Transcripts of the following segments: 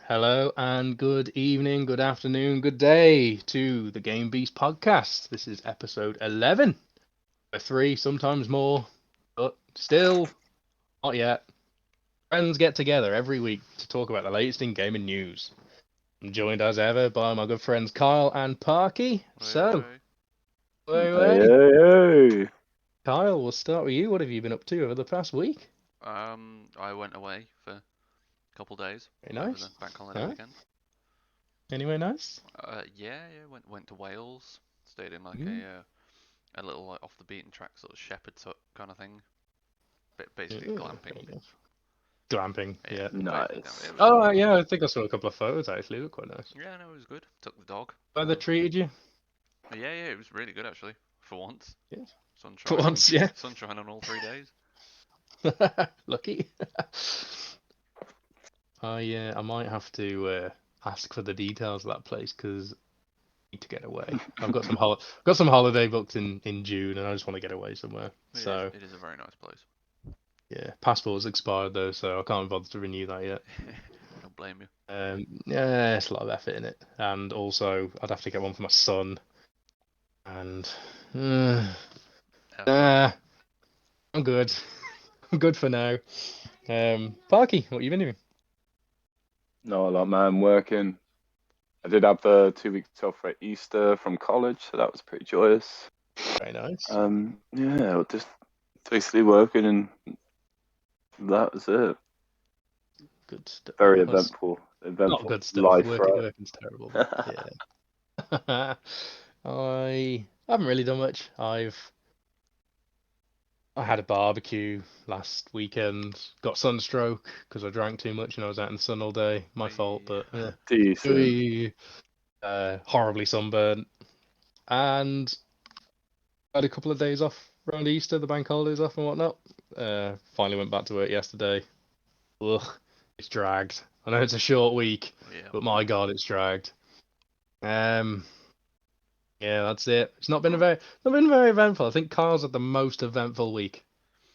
Hello and good evening, good afternoon, good day to the GameBeast Podcast. This is episode 11. Three, sometimes more, but still not yet. Friends get together every week to talk about the latest in gaming news. I'm joined as ever by my good friends Kyle and Parky. Hey, Way. hey. Kyle, we'll start with you. What have you been up to over the past week? I went away for a couple days Very over the nice. bank holiday Huh? weekend. Anyway, nice. Yeah, went to Wales, stayed in like Mm. a little like off the beaten track sort of shepherd's hut kind of thing, basically Yeah, glamping. very nice. Glamping, yeah. Basically, Nice. it was Oh, yeah, I think I saw a couple of photos actually. They look quite nice. yeah, no, it was good. Took the dog. Weather treated you? Yeah, it was really good actually for once. Yes. For Sunshine, once, yeah. sunshine on all 3 days. Lucky. I might have to ask for the details of that place because I need to get away. I've got some holiday booked in June, and I just want to get away somewhere. So It is a very nice place. yeah, passport's expired though, so I can't bother to renew that yet. Don't blame you. Yeah, it's a lot of effort in it, and also I'd have to get one for my son, and nah, I'm good. I'm good for now. Parky, what you been doing? Not a lot, man. Working. I did have the 2 weeks off for Easter from college, so that was pretty joyous. Very nice. Yeah, just basically working, and that was it. Good stuff. Very That's not eventful good stuff. life, right? Working's terrible, but yeah. I haven't really done much. I had a barbecue last weekend. Got sunstroke because I drank too much and I was out in the sun all day. My fault, but Decent. horribly sunburnt. And had a couple of days off around Easter, the bank holidays off and whatnot. Finally went back to work yesterday. Ugh, it's dragged. I know it's a short week, Yeah. but my God, it's dragged. Yeah, that's it. It's not been very eventful. I think Kyle's had the most eventful week,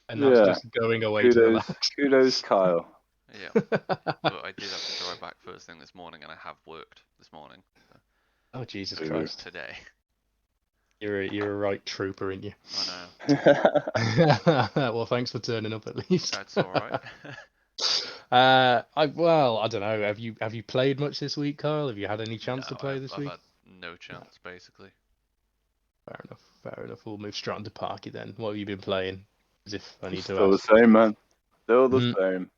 and that's Yeah. just going away to relax. Kudos, Kyle. Yeah, but I did have to drive back first thing this morning, and I have worked this morning. Oh, Jesus Ooh. Christ. Today. You're a right trooper, aren't you? I know. Well, thanks for turning up at least. That's all right. I don't know. Have you played much this week, Kyle? Have you had any chance to play this I've week? had no chance, basically. Fair enough. We'll move straight on to Parky then. What have you been playing? As if I need to Still the ask. same, man. Still the same.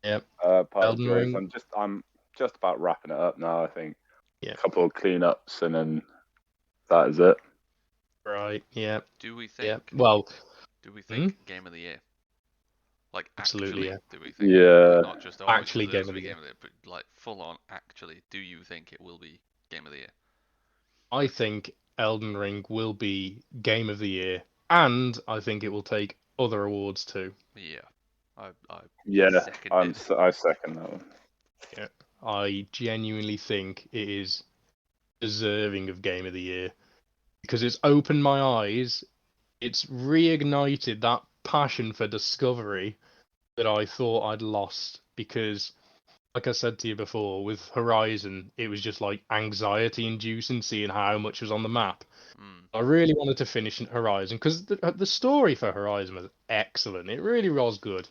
Yep. Part Elden Ring. I'm just about wrapping it up now. I think. Yeah. A couple of cleanups and then that is it. Right. Yeah. Do we think? Yeah. Well. Do we think Game of the Year? Like absolutely. Actually, do we think? Yeah. Not just actually Game of the Year, but like full on. Actually, do you think it will be Game of the Year? I think Elden Ring will be Game of the Year, and I think it will take other awards too. Yeah. I second that one. Yeah, I genuinely think it is deserving of Game of the Year because it's opened my eyes. It's reignited that passion for discovery that I thought I'd lost because, like I said to you before, with Horizon, it was just like anxiety inducing seeing how much was on the map. I really wanted to finish Horizon because the story for Horizon was excellent. It really was good.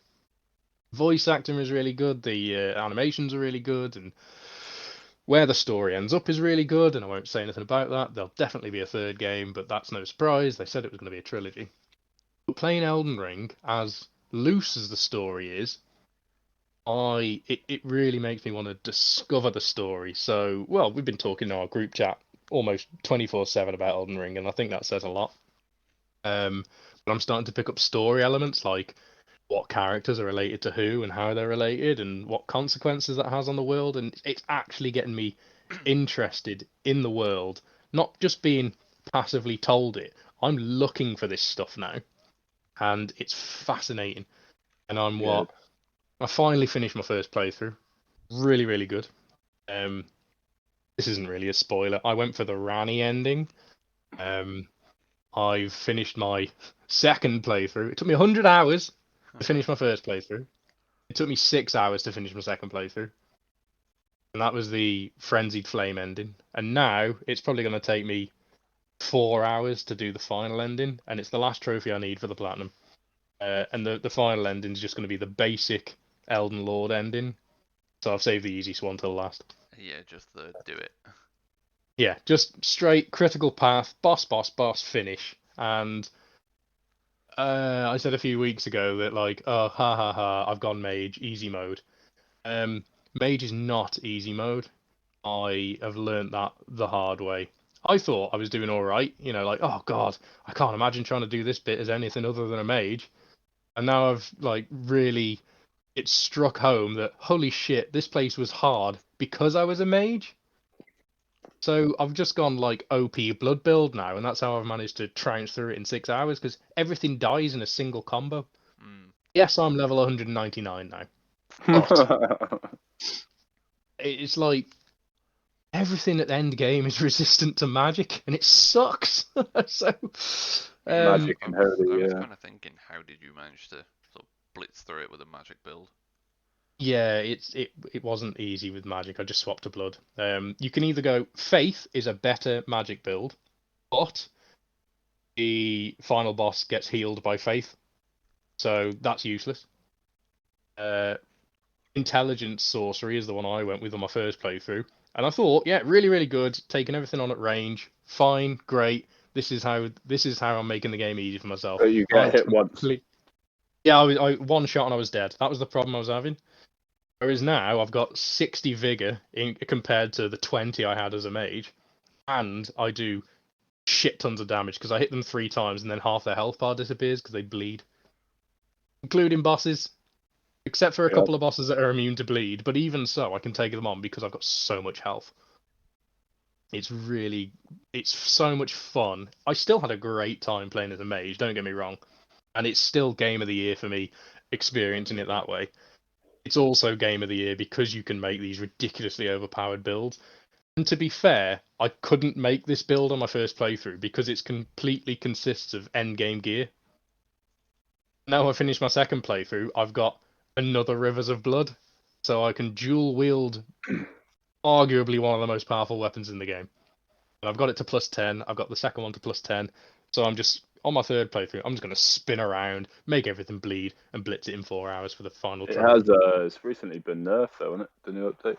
Voice acting was really good. The animations are really good, and where the story ends up is really good. And I won't say anything about that. There'll definitely be a third game, but that's no surprise. They said it was going to be a trilogy. But playing Elden Ring, as loose as the story is, it really makes me want to discover the story. So, well, we've been talking in our group chat almost 24/7 about Elden Ring, and I think that says a lot. But I'm starting to pick up story elements like what characters are related to who and how they're related and what consequences that has on the world, and it's actually getting me interested in the world, not just being passively told it. I'm looking for this stuff now, and it's fascinating. And I finally finished my first playthrough. Really, really good. This isn't really a spoiler. I went for the Rani ending. I've finished my second playthrough. It took me 100 hours to finish my first playthrough. It took me 6 hours to finish my second playthrough. and that was the Frenzied Flame ending. And now it's probably going to take me 4 hours to do the final ending, and it's the last trophy I need for the platinum. And the final ending is just going to be the basic Elden Lord ending. So I've saved the easiest one till last. Yeah, just the do it. Yeah, just straight critical path, boss, finish. And I said a few weeks ago that like, oh, ha ha ha, I've gone mage, easy mode. Mage is not easy mode. I have learnt that the hard way. I thought I was doing all right, like, oh god, I can't imagine trying to do this bit as anything other than a mage. And now I've like really, it struck home that holy shit, this place was hard because I was a mage. So I've just gone like OP blood build now, and that's how I've managed to trounce through it in 6 hours because everything dies in a single combo. Mm. Yes, I'm level 199 now, but it's like everything at the end game is resistant to magic, and it sucks. So, Magic I and was, holy, I was yeah. kind of thinking, how did you manage to sort of blitz through it with a magic build? yeah, it wasn't easy with magic. I just swapped to blood. You can either go Faith is a better magic build, but the final boss gets healed by Faith, so that's useless. Uh, Intelligence Sorcery is the one I went with on my first playthrough, and I thought, yeah, really, really good. Taking everything on at range, fine, great. This is how I'm making the game easy for myself. But you I get hit once. Yeah, I one shot and I was dead. That was the problem I was having. Whereas now I've got 60 vigor compared to the 20 I had as a mage, and I do shit tons of damage because I hit them 3 times and then half their health bar disappears because they bleed, including bosses. Except for a Yeah. couple of bosses that are immune to bleed, but even so, I can take them on because I've got so much health. It's so much fun. I still had a great time playing as a mage, don't get me wrong. And it's still game of the year for me, experiencing it that way. It's also game of the year because you can make these ridiculously overpowered builds. And to be fair, I couldn't make this build on my first playthrough because it's completely consists of end game gear. Now I finished my second playthrough, I've got another Rivers of Blood, so I can dual wield arguably one of the most powerful weapons in the game. And I've got it to plus 10. I've got the second one to plus 10. So I'm just on my third playthrough. I'm just going to spin around, make everything bleed, and blitz it in 4 hours for the final It trophy. has it's recently been nerfed though, isn't it? The new update.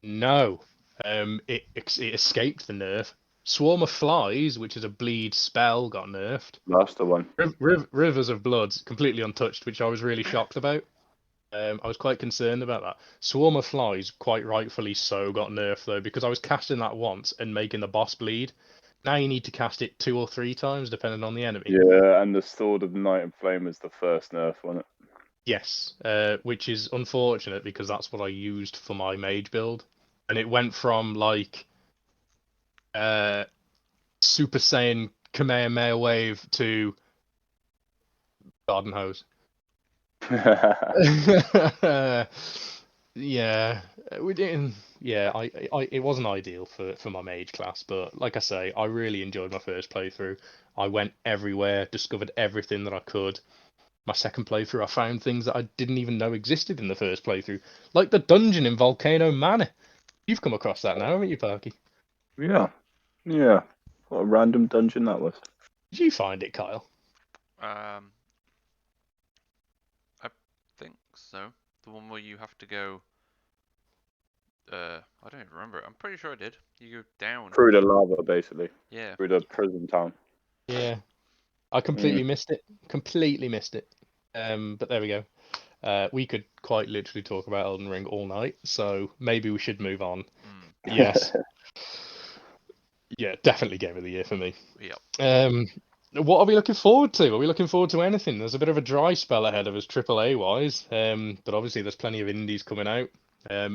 No, it escaped the nerf. Swarm of Flies, which is a bleed spell, got nerfed. That's the one. Rivers of Blood, completely untouched, which I was really shocked about. I was quite concerned about that. Swarm of Flies, quite rightfully so, got nerfed though, because I was casting that once and making the boss bleed. Now you need to cast it 2 or 3 times, depending on the enemy. Yeah, and the Sword of Night and Flame is the first nerf, wasn't it? Yes, which is unfortunate because that's what I used for my mage build. And it went from like Super Saiyan Kamehameha Wave to Garden Hose. Yeah, we didn't. Yeah, it wasn't ideal for my mage class, but like I say, I really enjoyed my first playthrough. I went everywhere, discovered everything that I could. My second playthrough, I found things that I didn't even know existed in the first playthrough, like the dungeon in Volcano Manor. You've come across that now, haven't you, Parky? Yeah. Yeah. What a random dungeon that was. Did you find it, Kyle? I think so. The one where you have to go. I don't even remember it. I'm pretty sure I did. You go down. Through the lava, basically. Yeah. Through the prison town. Yeah, I completely missed it. Completely missed it. But there we go. We could quite literally talk about Elden Ring all night, so maybe we should move on. Mm. Yes. Yeah, definitely game of the year for me. Yep. What are we looking forward to? Are we looking forward to anything? There's a bit of a dry spell ahead of us, AAA wise, but obviously there's plenty of indies coming out.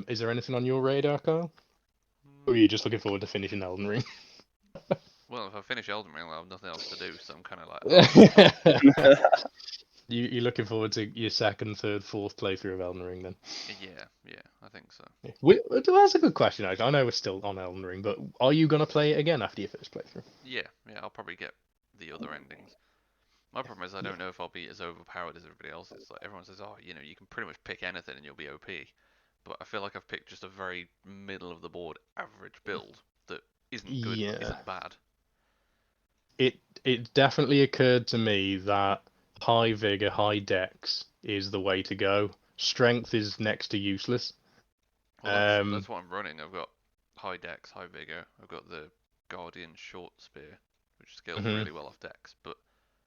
Is there anything on your radar, Kyle? Or are you just looking forward to finishing Elden Ring? Well, if I finish Elden Ring, I'll have nothing else to do, so I'm kind of like, oh. You're looking forward to your second, third, fourth playthrough of Elden Ring then? Yeah, I think so. That's a good question, actually. I know we're still on Elden Ring, but are you going to play it again after your first playthrough? Yeah, I'll probably get the other endings. My problem is I don't know if I'll be as overpowered as everybody else is. Like everyone says, oh, you can pretty much pick anything and you'll be OP. but I feel like I've picked just a very middle of the board average build that isn't good, Yeah. but isn't bad. It definitely occurred to me that high vigor, high dex is the way to go. Strength is next to useless. Well, that's what I'm running. I've got high dex, high vigor. I've got the Guardian short spear, which scales Mhm. really well off dex, but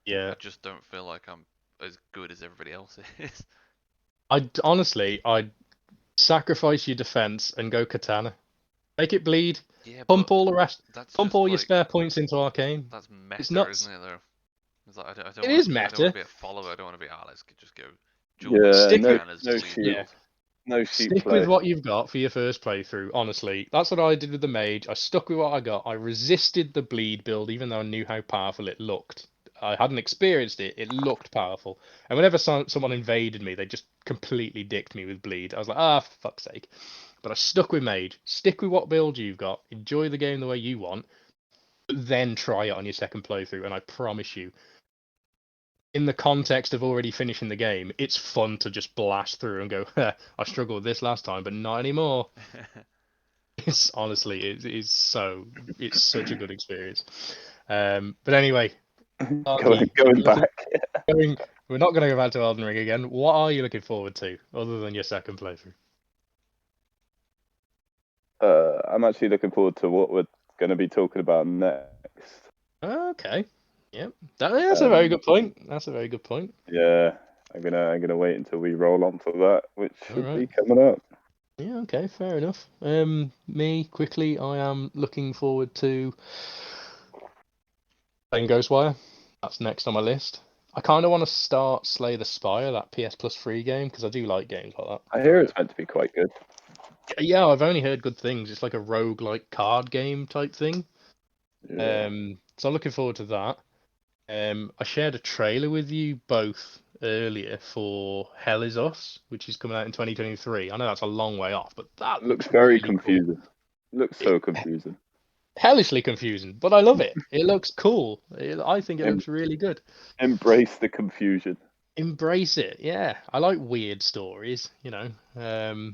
Yeah. I just don't feel like I'm as good as everybody else is. I'd sacrifice your defense and go katana. Make it bleed. Yeah, but Pump all the rest. that's Pump just all your like spare points into arcane. that's It's meta, nuts. isn't it? Though, it's like I don't It want is to. I don't want meta. to be a follower. I don't want to be. Ah, let's just go dual wield Yeah, Stick with katanas no to lead sheep. yeah. build. No sheep Stick play. with what you've got for your first playthrough, honestly. That's what I did with the mage. I stuck with what I got. I resisted the bleed build, even though I knew how powerful it looked. I hadn't experienced it. It looked powerful. And whenever someone invaded me, they just completely dicked me with bleed. I was like, for fuck's sake. But I stuck with mage. Stick with what build you've got. Enjoy the game the way you want. But then try it on your second playthrough. And I promise you, in the context of already finishing the game, it's fun to just blast through and go, I struggled with this last time, but not anymore. It's honestly, it's such a good experience. But anyway, Arky, Going back. we're not going to go back to Elden Ring again. What are you looking forward to other than your second playthrough? I'm actually looking forward to what we're going to be talking about next. Okay, yep, that's a very good point. That's a very good point. Yeah, I'm gonna wait until we roll on to that, which should Alright. be coming up. Yeah, okay, fair enough. Me quickly, I am looking forward to playing Ghostwire. That's next on my list. I kind of want to start Slay the Spire, that PS Plus free game, because I do like games like that. I hear it's meant to be quite good. Yeah, I've only heard good things. It's like a roguelike card game type thing. Yeah. So I'm looking forward to that. I shared a trailer with you both earlier for Hell Is Us, which is coming out in 2023. I know that's a long way off, but that Looks looks very really confusing. cool. Looks so confusing. Hellishly confusing, but I love it. It looks cool. I think it looks really good. Embrace the confusion. Embrace it. Yeah, I like weird stories, you know.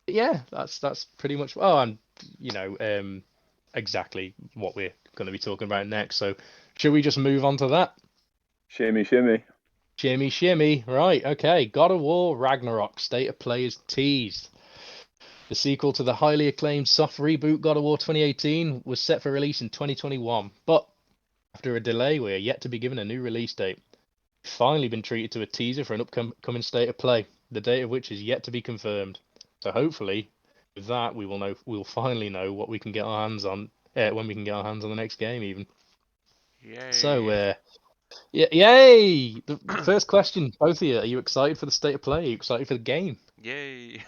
Yeah, that's pretty much. Oh, and exactly what we're going to be talking about next. So, should we just move on to that? Shimmy, shimmy. Shimmy, shimmy. Right. Okay. God of War Ragnarok state of play is teased. The sequel to the highly acclaimed soft reboot God of War 2018 was set for release in 2021, but after a delay, we are yet to be given a new release date. We've finally been treated to a teaser for an upcoming state of play, the date of which is yet to be confirmed. So hopefully, with that, we'll finally know what we can get our hands on when we can get our hands on the next game, even. Yay! So, yay! The first question, both of you, are you excited for the state of play? Are you excited for the game? Yay!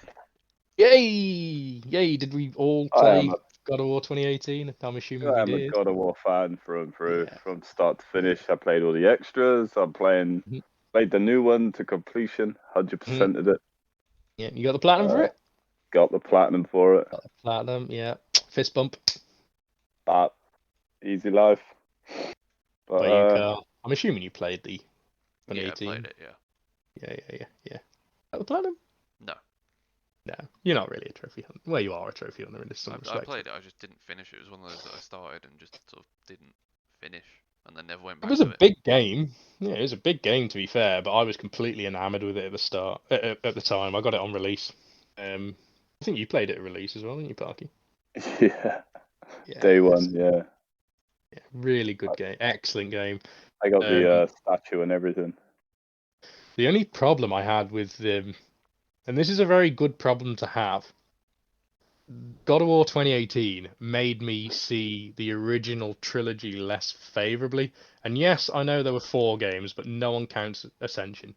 Yay! Yay! Did we all I play am God of War 2018? I'm assuming we I'm a did. God of War fan through and through, Yeah. from start to finish. I played all the extras. I'm playing, Mhm. played the new one to completion, 100% of it. Yeah, you got the platinum for it? Got the platinum for it. Got the platinum, yeah. Fist bump. But easy life. But By you, Carl. I'm assuming you played the Yeah, I 2018. played it. Yeah. Yeah. Got the platinum? No, No, you're not really a trophy hunter. Well, you are a trophy hunter in some I respects. played it. I just didn't finish it. It was one of those that I started and just sort of didn't finish, and then never went It back was to a it. big game. Yeah, it was a big game to be fair, but I was completely enamored with it at the start. At the time, I got it on release. I think you played it at release as well, didn't you, Parky? yeah, Yeah. day one, yeah. Really good game. Excellent game. I got the statue and everything. The only problem I had with them, and this is a very good problem to have, God of War 2018 made me see the original trilogy less favorably. And yes, I know there were 4 games, but no one counts Ascension.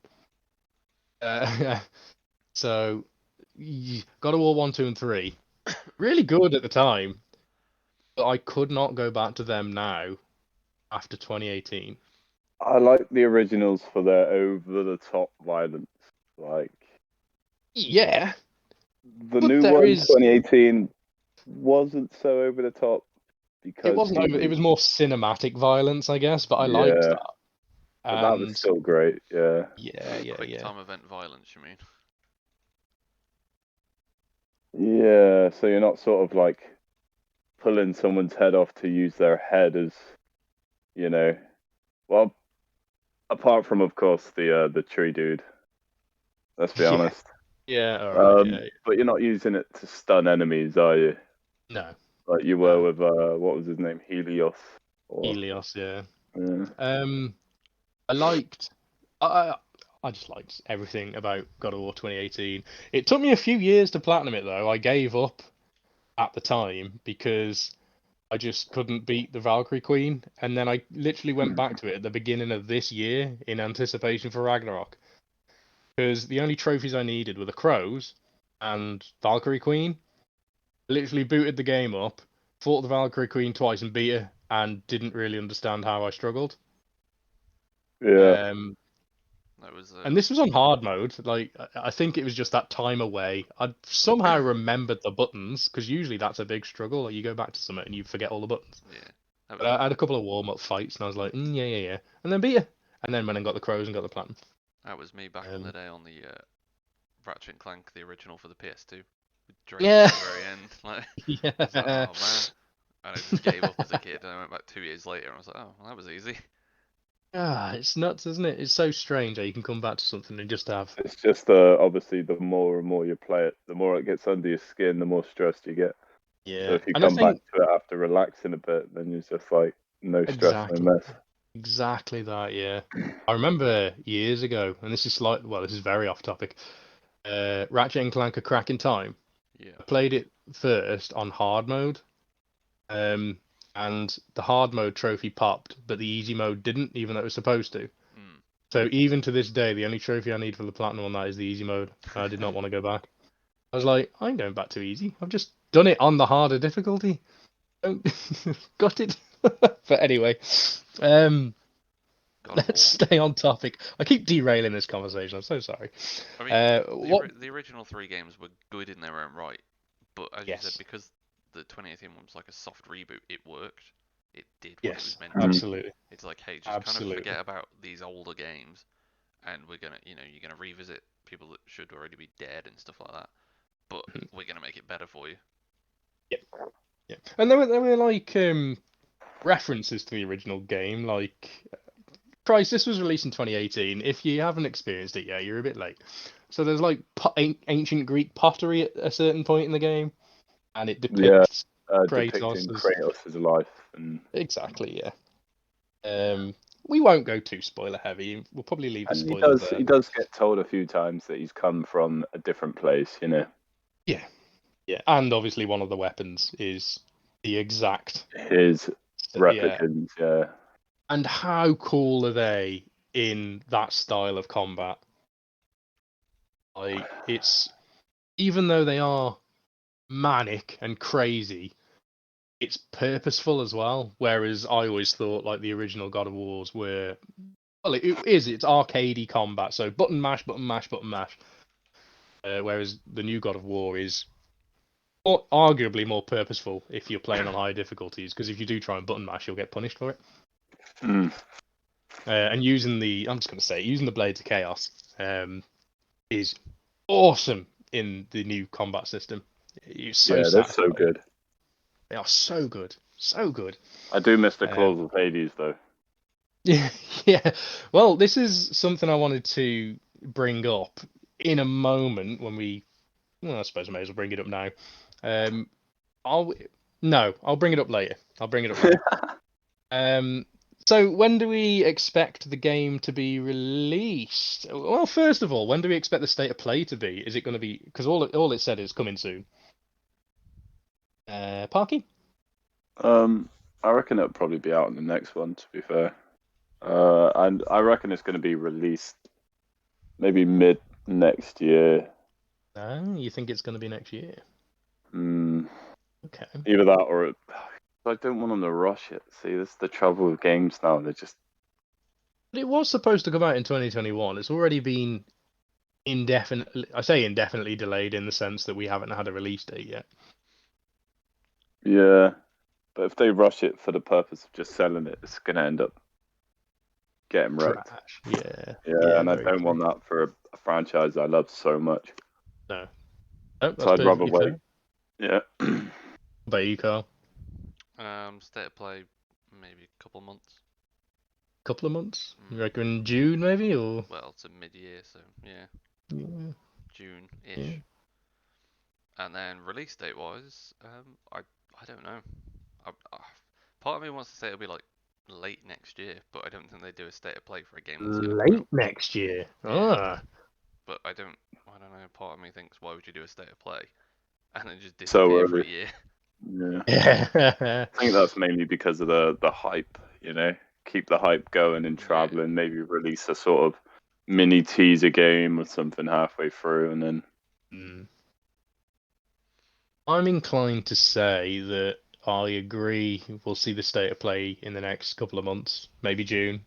So, God of War 1, 2, and 3, really good at the time, but I could not go back to them now after 2018. I like the originals for their over-the-top violence. Like, Yeah, the but new there one, is. 2018, wasn't so over the top because It wasn't over. It was more cinematic violence, I guess, but I liked yeah, that. but that was And still great. Yeah, yeah. Quick time event violence, you mean? Yeah, so you're not sort of like pulling someone's head off to use their head as, you know, well, apart from of course the tree dude. Let's be Yeah. honest. Yeah, all right, yeah. But you're not using it to stun enemies, are you? No, Like you were with what was his name, Helios? Or Helios, yeah. yeah. I liked, I, I just liked everything about God of War 2018. It took me a few years to platinum it though. I gave up at the time because I just couldn't beat the Valkyrie Queen, and then I literally went back to it at the beginning of this year in anticipation for Ragnarok. Because the only trophies I needed were the crows and Valkyrie Queen. Literally booted the game up, fought the Valkyrie Queen twice and beat her, and didn't really understand how I struggled. Yeah. That was And this was on hard mode. Like, I think it was just that time away. I somehow remembered the buttons because usually that's a big struggle. Like, you go back to something and you forget all the buttons. yeah. But I had a couple of warm-up fights and I was like, yeah, and then beat her. And then went and got the crows and got the platinum. That was me back in the day on the Ratchet and Clank, the original for the PS2. With Drake Yeah. at the very end. Like, Yeah. I was like, oh man. And I just gave up as a kid, and I went back 2 years later, and I was like, oh, well, that was easy. Ah, it's nuts, isn't it? It's so strange how you can come back to something and just have. It's just obviously the more and more you play it, the more it gets under your skin, the more stressed you get. Yeah. So if you And I come back think to it after relaxing a bit, then you're just like no stress, no exactly, mess. exactly that. Yeah. I remember years ago, and this is this is very off topic. Ratchet and Clank: A Crack in Time. Yeah. I played it first on hard mode, and the hard mode trophy popped, but the easy mode didn't, even though it was supposed to. Mm. So even to this day, the only trophy I need for the platinum on that is the easy mode. I did not want to go back. I was like, I'm going back to easy. I've just done it on the harder difficulty. Don't got it. But anyway, let's stay on topic. I keep derailing this conversation. I'm so sorry. I mean, the original 3 games were good in their own right, but as you said, because the 2018 one was like a soft reboot, it worked. It did what it was meant to. Absolutely. It's like, hey, just kind of forget about these older games, and we're gonna, you're gonna revisit people that should already be dead and stuff like that, but we're gonna make it better for you. Yep. Yeah. And there were like references to the original game, like Christ, this was released in 2018. If you haven't experienced it yet, you're a bit late. So there's like ancient Greek pottery at a certain point in the game, and it depicts depicting Kratos' life. And exactly, yeah. We won't go too spoiler heavy. We'll probably leave the spoilers there. He does get told a few times that he's come from a different place, you know. Yeah, yeah, and obviously one of the weapons is the exact his replicants, yeah. And how cool are they in that style of combat? Like, it's even though they are manic and crazy, it's purposeful as well. Whereas I always thought like the original God of Wars were, well, it's arcadey combat, so button mash, button mash, button mash. Whereas the new God of War is arguably more purposeful if you're playing on high difficulties, because if you do try and button mash, you'll get punished for it. And using the Blades of Chaos is awesome in the new combat system. It's so they're so good. They are so good, so good. I do miss the claws of Hades though. Yeah. Well, this is something I wanted to bring up in a moment when I suppose I may as well bring it up now. I'll bring it up later. So when do we expect the game to be released? Well, first of all, when do we expect the state of play to be? Is it going to be, because all it said is coming soon. Parky? I reckon it'll probably be out in the next one, to be fair. And I reckon it's going to be released maybe mid next year. Oh, you think it's going to be next year? Okay. Either that or I don't want them to rush it. See, this is the trouble with games now. They're just. But it was supposed to come out in 2021. It's already been indefinitely delayed in the sense that we haven't had a release date yet. Yeah, but if they rush it for the purpose of just selling it, it's going to end up getting wrecked. Yeah, and I don't want that for a franchise I love so much. No. Oh, that's So I'd rather perfectly wait. fair. Yeah. What about you, Carl? State of play, maybe a couple months. Couple of months? You reckon June, maybe, or? Well, it's a mid-year, so yeah, Yeah. June-ish. Yeah. And then release date-wise, I don't know. Part of me wants to say it'll be like late next year, but I don't think they do a state of play for a game that's going to come out. Late next year. Yeah. Ah. But I don't know. Part of me thinks, why would you do a state of play and then just So disappear for a early. year? Yeah. I think that's mainly because of the hype, you know. Keep the hype going and traveling. Maybe release a sort of mini teaser game or something halfway through, and then. I'm inclined to say that I agree. We'll see the state of play in the next couple of months, maybe June.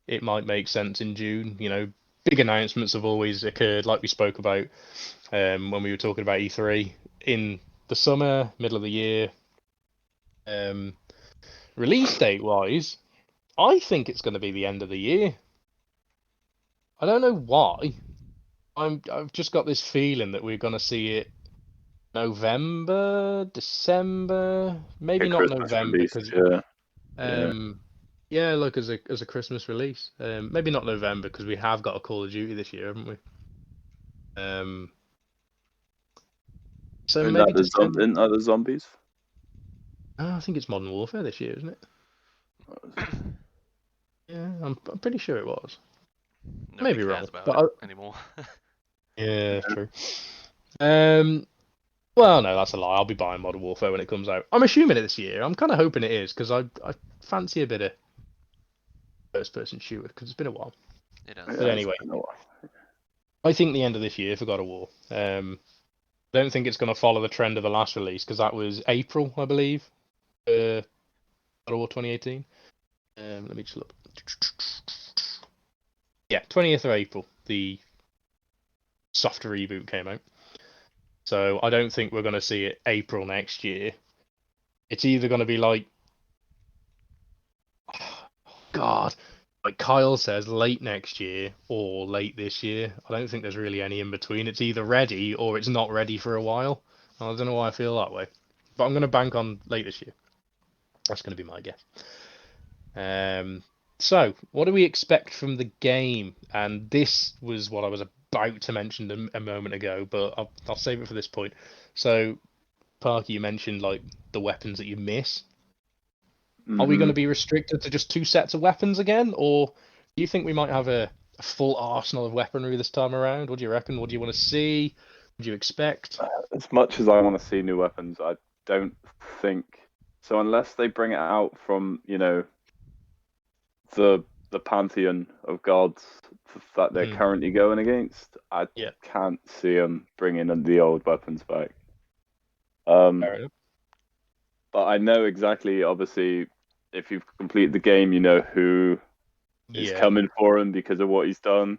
It might make sense in June. You know, big announcements have always occurred, like we spoke about when we were talking about E3 in the summer, middle of the year. Release date wise, I think it's going to be the end of the year. I don't know why. I've just got this feeling that we're going to see it November, December, maybe A not Christmas November release, because yeah. yeah, look as a Christmas release. Maybe not November because we have got a Call of Duty this year, haven't we? So Isn't maybe that December. isn't that the zombies? Oh, I think it's Modern Warfare this year, isn't it? Yeah, I'm pretty sure it was. Nobody Maybe cares wrong, about but it anymore. yeah, true. Well, no, that's a lie. I'll be buying Modern Warfare when it comes out. I'm assuming it this year. I'm kind of hoping it is because I fancy a bit of first-person shooter because it's been a while. It Yeah, has. But anyway, I think the end of this year for God of War. I don't think it's going to follow the trend of the last release because that was April, I believe. God of War 2018. Let me just look. Yeah, 20th of April, the soft reboot came out. So I don't think we're going to see it April next year. It's either going to be like, God, like Kyle says, late next year or late this year. I don't think there's really any in between. It's either ready or it's not ready for a while. I don't know why I feel that way, but I'm going to bank on late this year. That's going to be my guess. So what do we expect from the game? And this was what I was about to mention a moment ago, but I'll save it for this point. So, Parker, you mentioned like the weapons that you miss. Are we going to be restricted to just 2 sets of weapons again, or do you think we might have a full arsenal of weaponry this time around? What do you reckon? What do you want to see? What do you expect? As much as I want to see new weapons, I don't think so. Unless they bring it out from, you know, the pantheon of gods that they're currently going against, I can't see them bringing the old weapons back. But I know exactly, obviously, if you've completed the game, you know who is coming for him because of what he's done.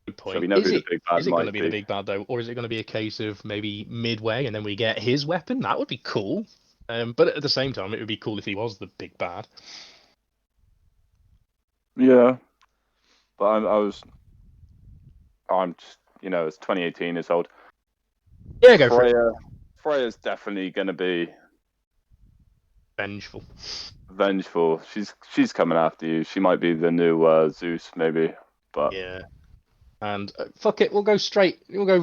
Good point. So we know who the big bad is it going to might be the big bad though, or is it going to be a case of maybe midway and then we get his weapon? That would be cool. But at the same time, it would be cool if he was the big bad. Yeah, but I'm just, you know, it's 2018 years old. Yeah, go for it. Freya's definitely going to be vengeful. She's coming after you. She might be the new Zeus, maybe. But yeah. And fuck it, we'll go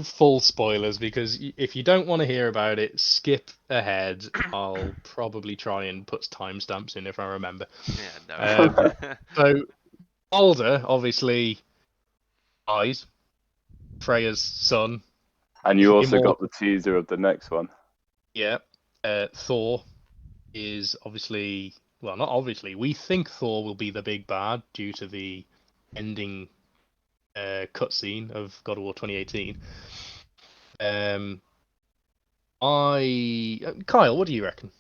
full spoilers because if you don't want to hear about it, skip ahead. I'll probably try and put timestamps in if I remember. Yeah, no. So, Balder obviously dies. Freya's son. And you also got the teaser of the next one. Yeah. Thor is obviously, well, not obviously. We think Thor will be the big bad due to the ending cutscene of God of War 2018. Kyle, what do you reckon?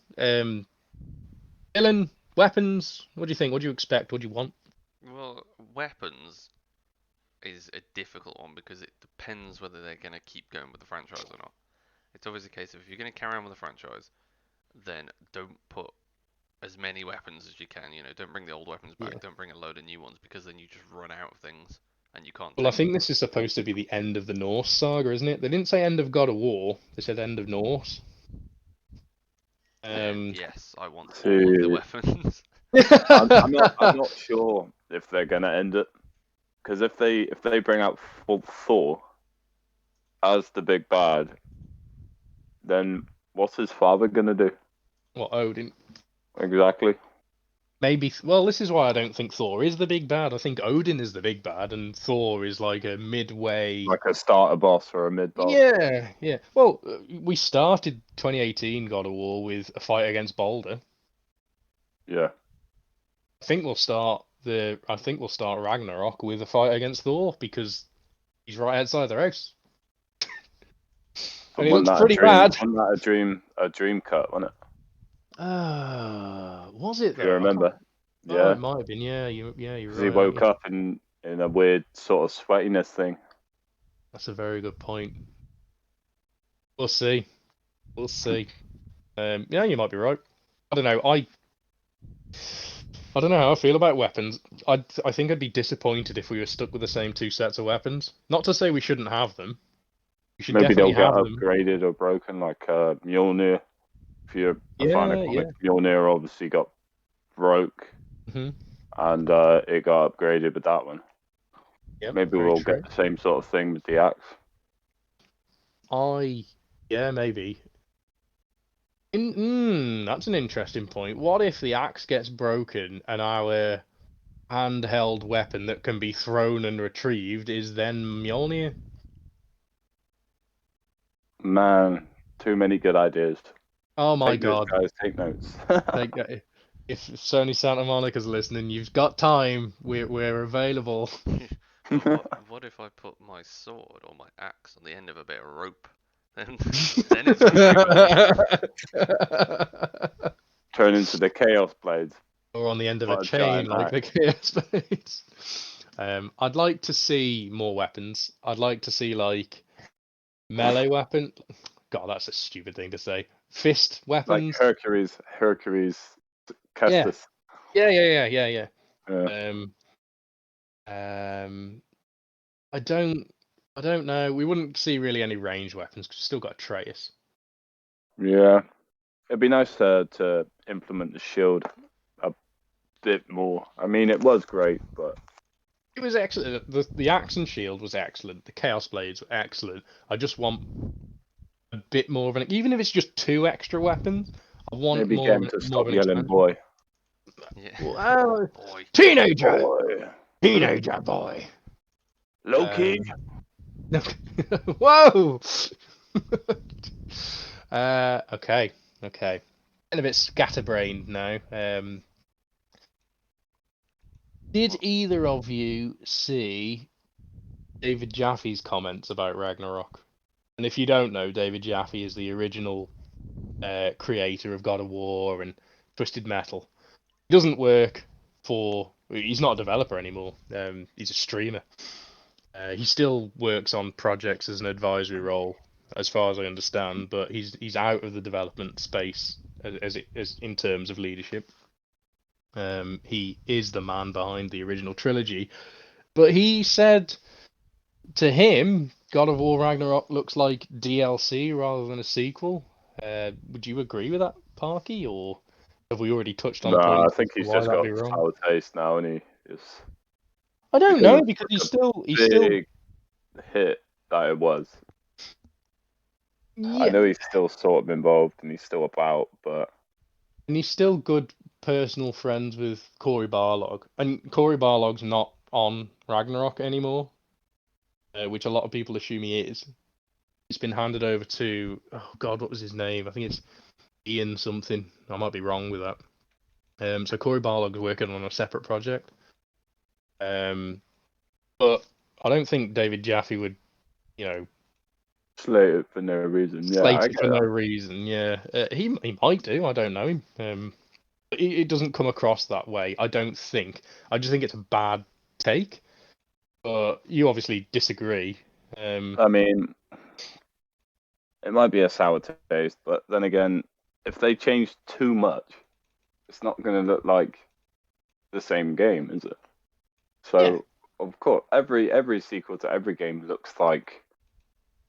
Villain, weapons. What do you think? What do you expect? What do you want? Well, weapons is a difficult one because it depends whether they're going to keep going with the franchise or not. It's always a case of if you're going to carry on with the franchise, then don't put as many weapons as you can. You know, don't bring the old weapons back. Yeah. Don't bring a load of new ones because then you just run out of things and you can't. Well, I Take think this is supposed to be the end of the Norse saga, isn't it? They didn't say end of God of War. They said end of Norse. Yes, I want all of the See, weapons. I'm not sure if they're gonna end it, because if they bring out Thor as the big bad, then what's his father gonna do What, Odin? exactly? Maybe. Well, this is why I don't think Thor is the big bad. I think Odin is the big bad, and Thor is like a midway. Like a starter boss or a mid boss? Yeah, yeah. Well, we started 2018 God of War with a fight against Balder. Yeah. I think we'll start Ragnarok with a fight against Thor because he's right outside their house. And he looks pretty bad. Wasn't that a dream cut, wasn't it? Was it If you though? remember. Oh, Yeah. it might have been. Yeah, you're Because right. he woke up in a weird sort of sweatiness thing. That's a very good point. We'll see. We'll see. Yeah, you might be right. I don't know. I don't know how I feel about weapons. I think I'd be disappointed if we were stuck with the same two sets of weapons. Not to say we shouldn't have them. We should Maybe they'll definitely get have them. upgraded or broken, like Mjolnir. If you're a fan of Yeah, yeah. comics, Mjolnir obviously got broke, hmm and it got upgraded with that one. Yep, Maybe very we'll true. get the same sort of thing with the axe. Yeah, maybe. That's an interesting point. What if the axe gets broken and our handheld weapon that can be thrown and retrieved is then Mjolnir? Man, too many good ideas. Oh my Take notes, God. guys. Take notes. Like, if Sony Santa Monica's listening, you've got time. We're available. But what if I put my sword or my axe on the end of a bit of rope? Then it's Turn into the Chaos Blades. Or on the end of a What a chain, giant like the axe. Chaos Blades. I'd like to see more weapons. I'd like to see like melee weapon. God, that's a stupid thing to say. Fist Like weapons. Hercules, Yeah, Kestis. yeah. Yeah. I don't know. We wouldn't see really any ranged weapons because we've still got Atreus. Yeah. It'd be nice to implement the shield a bit more. I mean, it was great, but It was excellent. The axe and shield was excellent. The Chaos Blades were excellent. I just want a bit more of an, even if it's just 2 extra weapons. I want maybe get him to more of stop an yelling expansion. boy. Yeah. Well, Boy. teenager, Boy. teenager boy. Loki. Whoa. Okay. Getting a bit scatterbrained now. Did either of you see David Jaffe's comments about Ragnarok? And if you don't know, David Jaffe is the original creator of God of War and Twisted Metal. He doesn't work for. He's not a developer anymore. He's a streamer. He still works on projects as an advisory role, as far as I understand, but he's out of the development space as in terms of leadership. He is the man behind the original trilogy, but he said to him, God of War Ragnarok looks like DLC rather than a sequel. Would you agree with that, Parky, or have we already touched on Nah, I points as think to he's why just that'd got be a wrong? sour taste now, and he is I don't because know of because such he's a still big hit that it was. I yeah, know he's still sort of involved and he's still about, but and he's still good personal friends with Cory Barlog, and Cory Barlog's not on Ragnarok anymore, which a lot of people assume he is. It's been handed over to, oh God, what was his name? I think it's Ian something. I might be wrong with that. So Cory Barlog's working on a separate project. But I don't think David Jaffe would, you know, slate it for no reason. Yeah, slate I it get for no that. reason. Yeah, he might do. I don't know him. It doesn't come across that way. I don't think. I just think it's a bad take. But you obviously disagree. I mean, it might be a sour taste, but then again, if they change too much, it's not going to look like the same game, is it? So, Yeah. of course, every sequel to every game looks like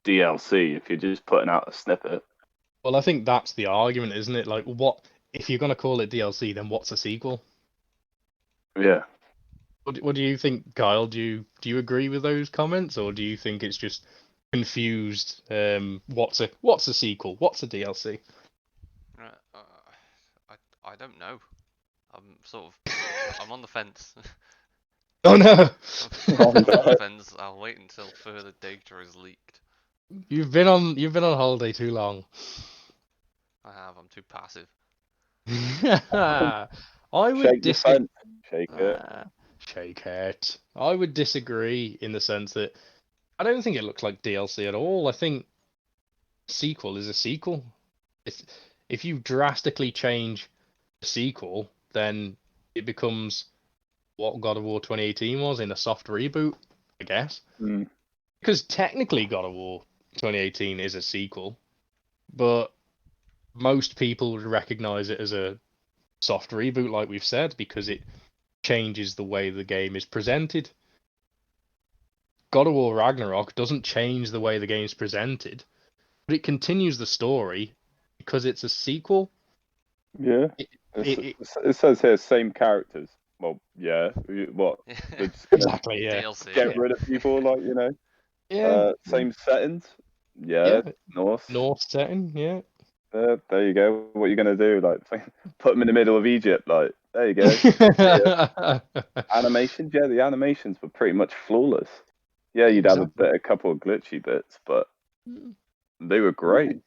DLC if you're just putting out a snippet. Well, I think that's the argument, isn't it? Like, what if you're gonna call it DLC, then what's a sequel? Yeah. What do you think, Kyle? Do you agree with those comments, or do you think it's just confused? What's a sequel? What's a DLC? I don't know. I'm on the fence. Oh no! I'm on the fence. I'll wait until further data is leaked. You've been on holiday too long. I have. I'm too passive. I would Shake the disagree. fence. Shake it. Shake it. I would disagree in the sense that I don't think it looks like DLC at all. I think sequel is a sequel. If you drastically change a sequel, then it becomes what God of War 2018 was in a soft reboot, I guess. Mm. Because technically God of War 2018 is a sequel, but most people would recognize it as a soft reboot, like we've said, because it changes the way the game is presented. God of War Ragnarok doesn't change the way the game's presented, but it continues the story because it's a sequel. Yeah. It says here same characters. Well, yeah. What? They're just gonna Exactly, yeah. DLC. get rid of people, like, you know. Yeah. Same settings. Yeah. North. North setting, yeah. There you go. What are you gonna do? Like, put them in the middle of Egypt. Like, there you go. Animations, yeah, the animations were pretty much flawless. Yeah, you'd have a couple of glitchy bits, but they were great.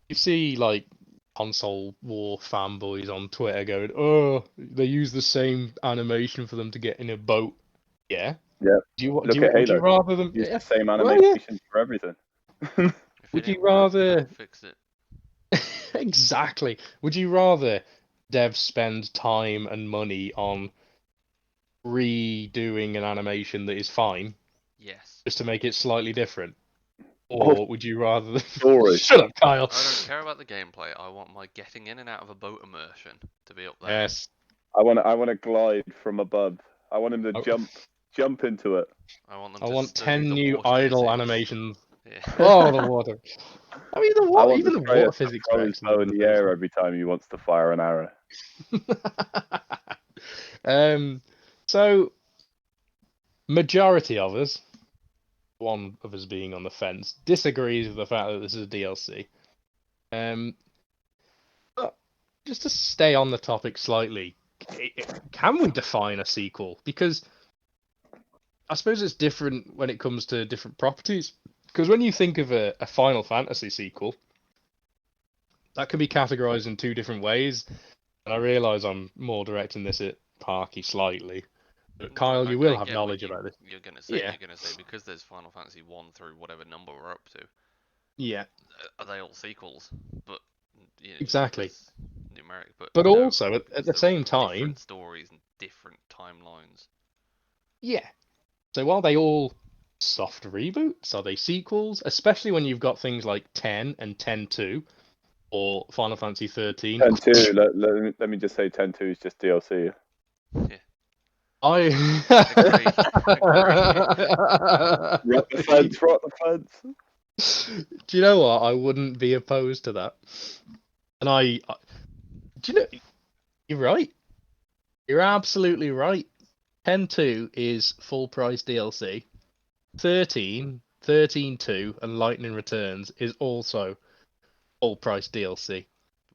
You see, like, console war fanboys on Twitter going, "Oh, they use the same animation for them to get in a boat." Yeah. Yeah. Would you rather them use the same animations for everything? Would you rather fix it? Exactly? Would you rather devs spend time and money on redoing an animation that is fine, Yes. just to make it slightly different? Or would you rather... Story. Shut up, Kyle! I don't care about the gameplay. I want my getting in and out of a boat immersion to be up there. Yes. I want to glide from above. I want him to jump into it. I want them I to want study 10 the new water idle physics. animations. Yeah. Oh, the water. I mean, even the water physics throw are his bow in excellent. the air every time he wants to fire an arrow. So, majority of us, one of us being on the fence, disagrees with the fact that this is a DLC. But just to stay on the topic slightly, can we define a sequel? Because I suppose it's different when it comes to different properties. Because when you think of a Final Fantasy sequel, that can be categorized in two different ways. And I realise I'm more directing this at Parky slightly. But Kyle, you will have knowledge about this. You're gonna say because there's Final Fantasy 1 through whatever number we're up to. Yeah. Are they all sequels? But exactly. Numeric, but no, also at the same time, different stories and different timelines. Yeah. So are they all soft reboots? Are they sequels? Especially when you've got things like 10 and 10-2 or Final Fantasy 13. 10-2. Let me just say 10-2 is just DLC. Yeah. I Rock the fence. Do you know what? I wouldn't be opposed to that. And do you know? You're right. You're absolutely right. 10-2 is full price DLC. 13-2, and Lightning Returns is also full price DLC.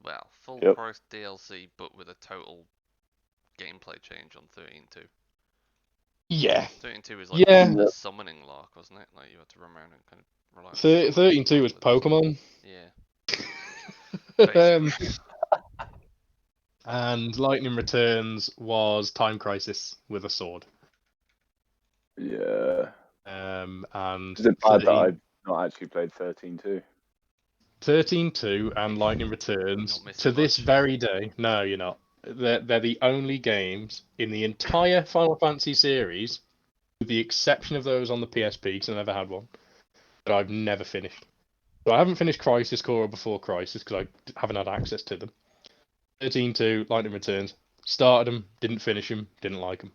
Well, full price DLC, but with a total gameplay change on 13-2. Yeah. 13-2 is like the summoning lock, wasn't it? Like you had to run around and kind of rely on 13-2 was Pokemon. Yeah. And Lightning Returns was Time Crisis with a sword. Yeah. And is it bad that I've not actually played 13-2? 13-2 and Lightning Returns to this very day. No, you're not. They're the only games in the entire Final Fantasy series, with the exception of those on the PSP, because I never had one, that I've never finished. So I haven't finished Crisis Core or Before Crisis because I haven't had access to them. 13-2, Lightning Returns. Started them, didn't finish them, didn't like them.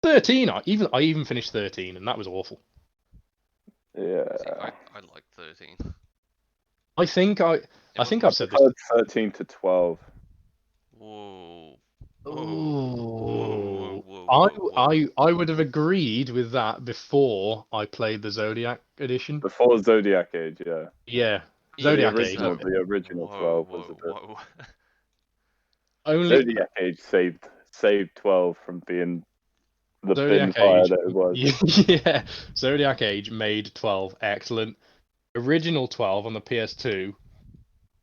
13, I even finished 13, and that was awful. Yeah. See, I like 13. I think I've said this. 13 to 12. Whoa. Oh, Whoa. I would have agreed with that before I played the Zodiac edition. Before Zodiac Age, yeah. Yeah, The Zodiac Age. original 12 was a bit. Whoa. Only Zodiac Age saved 12 from being the bin Zodiac fire Age. that it was. Yeah, Zodiac Age made 12 excellent. Original 12 on the PS2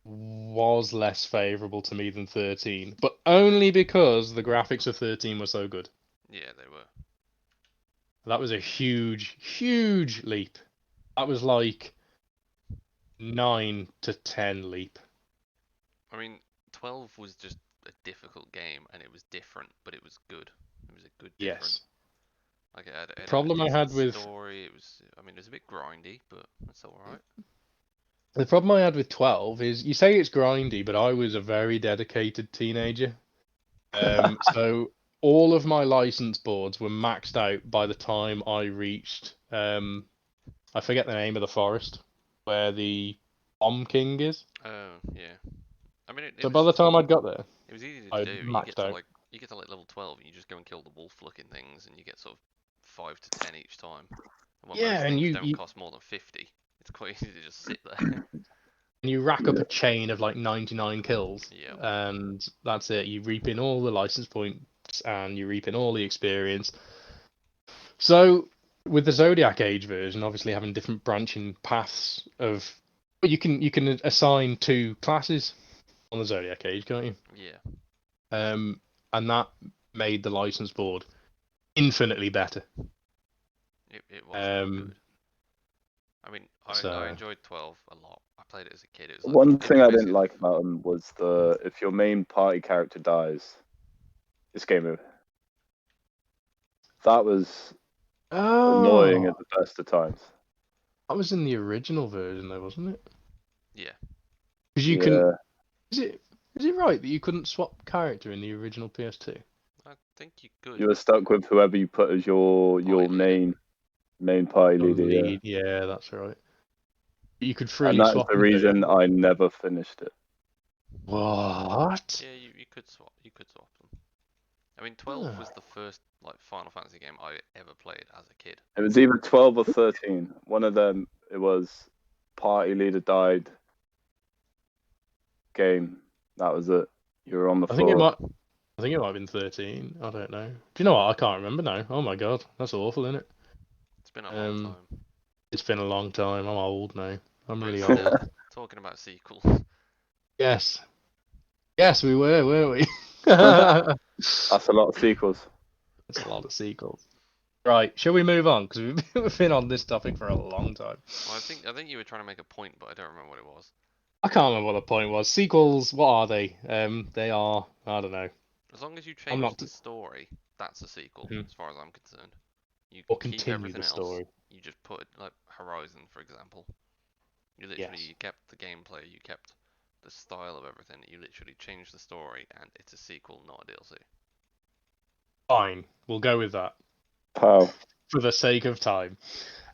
was less favourable to me than 13, but only because the graphics of 13 were so good. Yeah, they were. That was a huge, huge leap. That was like 9 to 10 leap. I mean, 12 was just a difficult game, and it was different, but it was good. It was a good different. Yes. Like it had a Problem I had with story. It was a bit grindy, but that's all right. the problem I had with 12 is you say it's grindy, but I was a very dedicated teenager. So all of my license boards were maxed out by the time I reached I forget the name of the forest where the Bomb King is. Oh yeah. I mean, So by the time I'd got there, it was easy to I'd do. You maxed get to out. like level 12, and you just go and kill the wolf-looking things, and you get sort of 5 to 10 each time. And Yeah, most and things you- don't you- cost more than 50. It's quite easy to just sit there. And you rack up a chain of like 99 kills, Yeah. and that's it. You reap in all the license points, and you reap in all the experience. So with the Zodiac Age version, obviously having different branching paths of, you can assign 2 classes on the Zodiac Age, can't you? Yeah. And that made the license board infinitely better. It was really good. I mean, So- I enjoyed 12 a lot. I played it as a kid. It was like, One it thing was I didn't basically like about them was if your main party character dies, it's game over. That was annoying at the best of times. That was in the original version, though, wasn't it? Yeah. Because you Yeah. can. Is it right that you couldn't swap character in the original PS2? I think you could. You were stuck with whoever you put as your Party leader. main party Your leader. Yeah. lead, yeah, that's right. You could freely And that's swap the them, couldn't reason you? I never finished it. What? Yeah, you could swap. You could swap them. I mean, 12 was the first like Final Fantasy game I ever played as a kid. It was either 12 or 13. One of them, it was party leader died. Game. That was it. You were on the I floor. think it might have been 13. I don't know. Do you know what? I can't remember now. Oh my god, that's awful, isn't it? It's been a long time. It's been a long time. I'm old now. I'm really But, old. talking about sequels. Yes. Yes, we were, weren't we? That's a lot of sequels. That's a lot of sequels. Right, shall we move on? Because we've been on this topic for a long time. Well, I think you were trying to make a point, but I don't remember what it was. I can't remember what the point was. Sequels, what are they? They are, I don't know. As long as you change the story, that's a sequel, as far as I'm concerned. You Or keep continue everything the else. story. You just put like Horizon, for example. You literally you kept the gameplay, you kept the style of everything. You literally changed the story, and it's a sequel, not a DLC. Fine, we'll go with that. How? For the sake of time.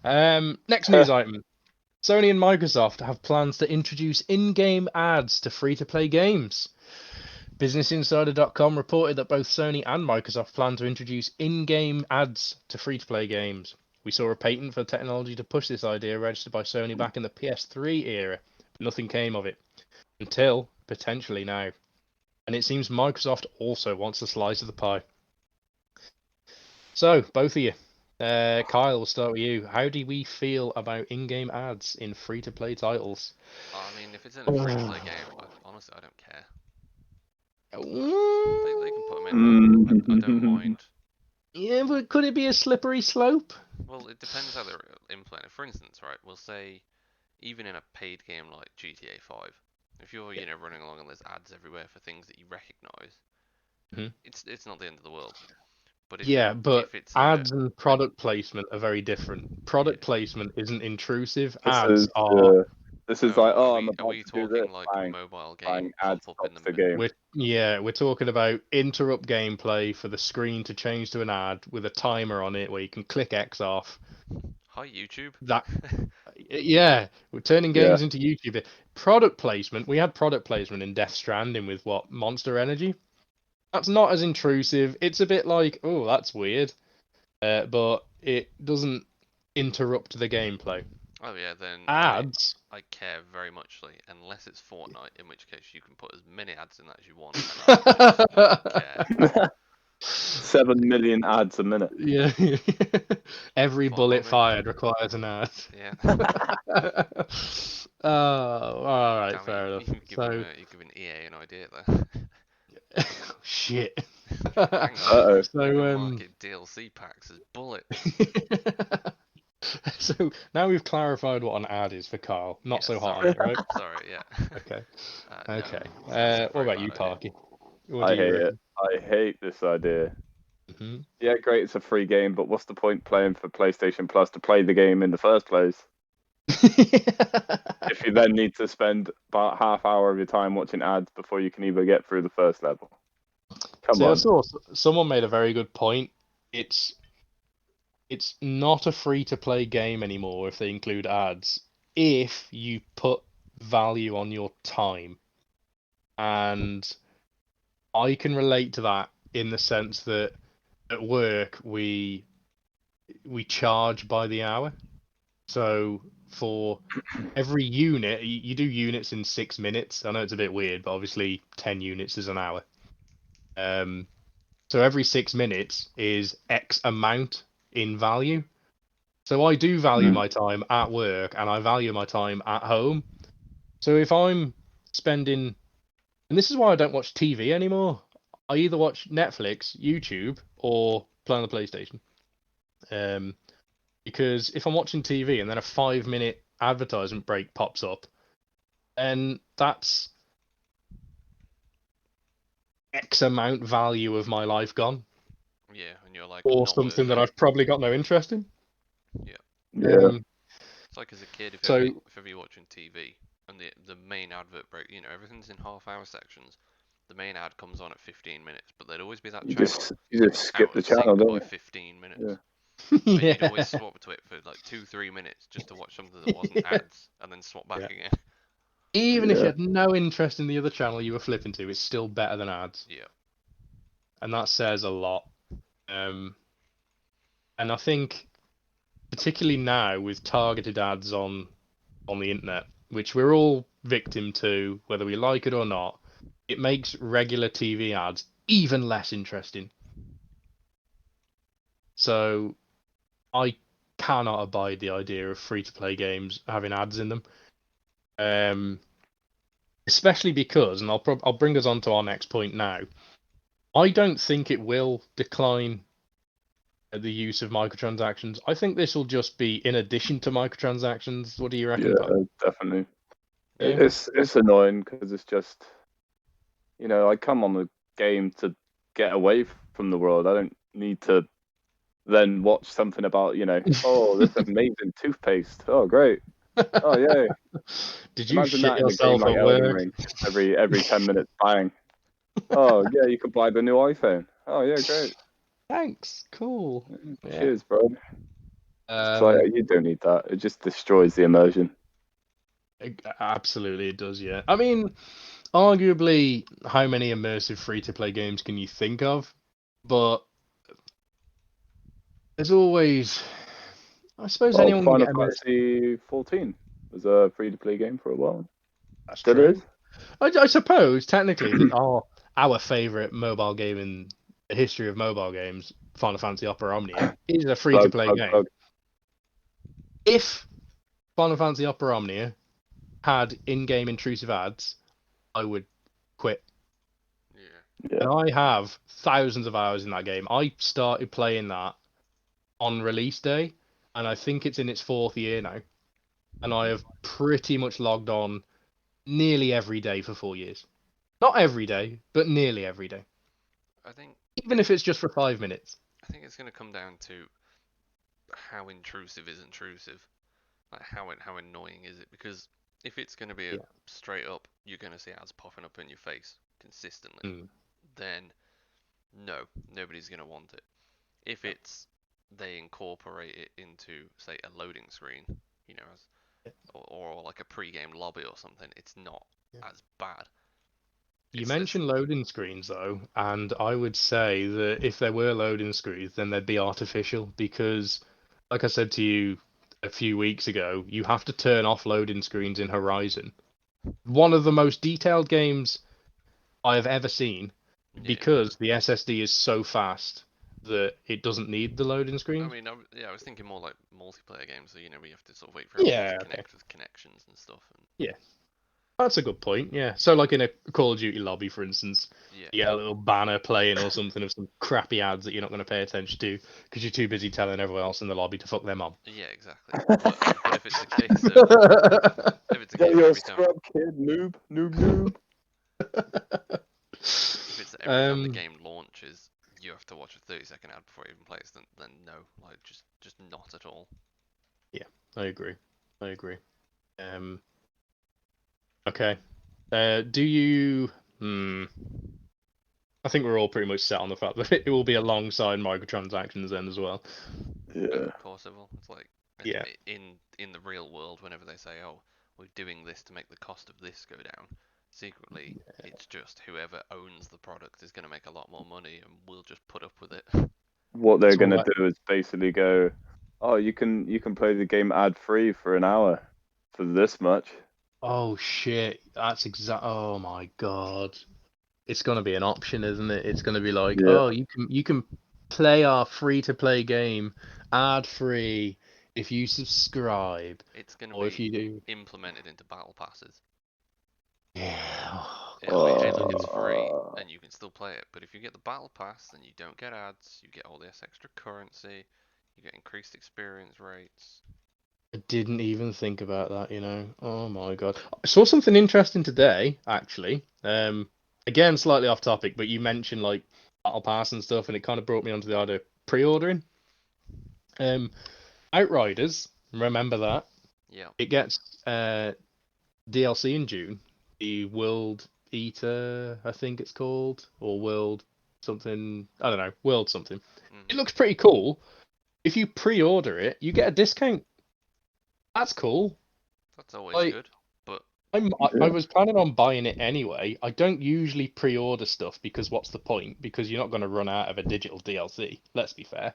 Next news item. Sony and Microsoft have plans to introduce in-game ads to free-to-play games. BusinessInsider.com reported that both Sony and Microsoft plan to introduce in-game ads to free-to-play games. We saw a patent for technology to push this idea registered by Sony back in the PS3 era, but nothing came of it. Until, potentially now. And it seems Microsoft also wants a slice of the pie. So, both of you. Kyle, we'll start with you. How do we feel about in-game ads in free-to-play titles? I mean, if it's in a free-to-play game, honestly, I don't care. They can put them in. I don't mind. Yeah, but could it be a slippery slope? Well, it depends how they're implemented. For instance, right, we'll say, even in a paid game like GTA 5, if you're running along and there's ads everywhere for things that you recognise, it's not the end of the world. But if it's ads and product placement are very different. Product placement isn't intrusive. This Ads is, are This is like, are I'm we, about to do talking this. like Bang, mobile bang, game ad pop up in stops the the game. We're talking about interrupt gameplay for the screen to change to an ad with a timer on it where you can click X off. Hi YouTube. That yeah, we're turning games into YouTube. Product placement. We had product placement in Death Stranding with what, Monster Energy. That's not as intrusive. It's a bit like, oh, that's weird, but it doesn't interrupt the gameplay. Oh yeah, then Ads. I care very much, unless it's Fortnite, in which case you can put as many ads in that as you want, and I don't care. 7 million ads a minute. Yeah. Every Follow bullet me. fired requires an ad. Yeah. All right, Damn fair it, enough. you're giving EA an idea there. Shit. Hang on. Uh-oh. So market DLC packs as bullets. So now we've clarified what an ad is for Carl. Not so hot on it, right? Sorry, yeah. Okay. No, Okay. sounds like a What very about you, bad idea. Parky? What I do you hate reckon? it. I hate this idea. Hmm. Yeah, great, it's a free game, but what's the point playing for PlayStation Plus to play the game in the first place? If you then need to spend about half hour of your time watching ads before you can even get through the first level. Come So I on. saw someone made a very good point. It's not a free-to-play game anymore if they include ads, if you put value on your time. And I can relate to that in the sense that at work we charge by the hour. So for every unit, you do units in 6 minutes. I know it's a bit weird, but obviously 10 units is an hour. So every 6 minutes is X amount in value. So I do value my time at work and I value my time at home. So if I'm spending, and this is why I don't watch TV anymore. I either watch Netflix, YouTube, or play on the PlayStation. Because if I'm watching TV and then a 5-minute advertisement break pops up, then that's X amount value of my life gone. Yeah, and you're like, Or not something worth that it. I've probably got no interest in. Yeah. It's like as a kid, if So- ever you're watching TV and the main advert break, everything's in half-hour sections. The main ad comes on at 15 minutes, but there'd always be that You channel just skip out the of channel, sync don't by you? 15 minutes. Yeah. But you'd always swap to it for like 2-3 minutes just to watch something that wasn't Yeah. ads, and then swap back again. Even if you Yeah. had no interest in the other channel you were flipping to, it's still better than ads. Yeah. And that says a lot. And I think, particularly now with targeted ads on the internet, which we're all victim to, whether we like it or not, it makes regular TV ads even less interesting. So I cannot abide the idea of free-to-play games having ads in them. Especially because, and I'll bring us on to our next point now, I don't think it will decline the use of microtransactions. I think this will just be in addition to microtransactions. What do you reckon, Pat? Yeah, definitely. Yeah. It's annoying because it's just, I come on the game to get away from the world. I don't need to then watch something about, oh, this amazing toothpaste. Oh, great. Oh, yay. Did you Imagine shit that in a game yourself like at Elden work? Ring. Every 10 minutes, bang. Oh, yeah, you can buy the new iPhone. Oh, yeah, great. Thanks. Cool. Yeah. Cheers, bro. It's like, you don't need that. It just destroys the immersion. Absolutely, it does. Yeah. I mean, arguably, how many immersive free-to-play games can you think of? But there's always, I suppose, anyone can Final get immersed. Fantasy 14 was a free-to-play game for a while. That's Still true. is. I suppose technically our favorite mobile game in the history of mobile games, Final Fantasy Opera Omnia, is a free-to-play game. Plug. If Final Fantasy Opera Omnia had in-game intrusive ads, I would quit. Yeah. And I have thousands of hours in that game. I started playing that on release day, and I think it's in its 4th year now. And I have pretty much logged on nearly every day for 4 years. Not every day, but nearly every day. I think Even if it's just for 5 minutes. I think it's going to come down to how intrusive is intrusive. Like how annoying is it? Because If it's going to be a straight up, you're going to see ads popping up in your face consistently, then no, nobody's going to want it. If it's they incorporate it into, say, a loading screen, as or like a pre-game lobby or something, it's not as bad. You mentioned loading screens though, and I would say that if there were loading screens, then they'd be artificial because, like I said to you a few weeks ago, you have to turn off loading screens in Horizon. One of the most detailed games I have ever seen, because the SSD is so fast that it doesn't need the loading screen. I mean, I was thinking more like multiplayer games, so we have to sort of wait for everything to connect with connections and stuff. Yeah, that's a good point. Yeah, so like in a Call of Duty lobby, for instance, you get a little banner playing or something of some crappy ads that you're not going to pay attention to because you're too busy telling everyone else in the lobby to fuck them on. Yeah, exactly. But if it's a case of you're a scrub kid, noob. If it's every time the game launches, you have to watch a 30-second ad before it even plays, then no, like just not at all. Yeah, I agree. Okay. Do you? I think we're all pretty much set on the fact that it will be alongside microtransactions then as well. Yeah. Of course it will. It's like in the real world, whenever they say, "Oh, we're doing this to make the cost of this go down," secretly it's just whoever owns the product is going to make a lot more money, and we'll just put up with it. What they're going to do is basically go, "Oh, you can play the game ad free for an hour for this much." Oh shit! That's Oh my god! It's gonna be an option, isn't it? It's gonna be like, oh, you can play our free-to-play game ad free if you subscribe. It's gonna be if you do implemented into battle passes. Yeah. It's free and you can still play it, but if you get the battle pass, then you don't get ads. You get all this extra currency. You get increased experience rates. I didn't even think about that. Oh my god! I saw something interesting today, actually. Again, slightly off topic, but you mentioned like battle pass and stuff, and it kind of brought me onto the idea of pre-ordering. Outriders, remember that? Yeah. It gets DLC in June. The World Eater, I think it's called, or World something. I don't know, World something. It looks pretty cool. If you pre-order it, you get a discount. That's cool. That's always good. But I was planning on buying it anyway. I don't usually pre-order stuff because what's the point? Because you're not going to run out of a digital DLC. Let's be fair.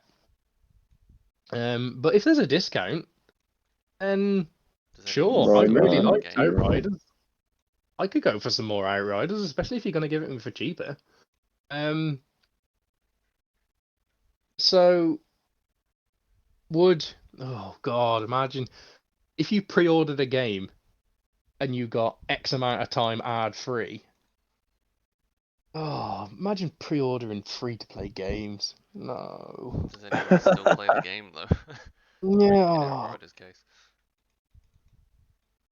But if there's a discount, then sure, I really like Outriders. I could go for some more Outriders, especially if you're going to give it me for cheaper. So oh god, imagine if you pre-ordered a game and you got X amount of time ad free. Oh, imagine pre-ordering free-to-play games. No. Does anyone still play the game though? Yeah. In Outriders' case.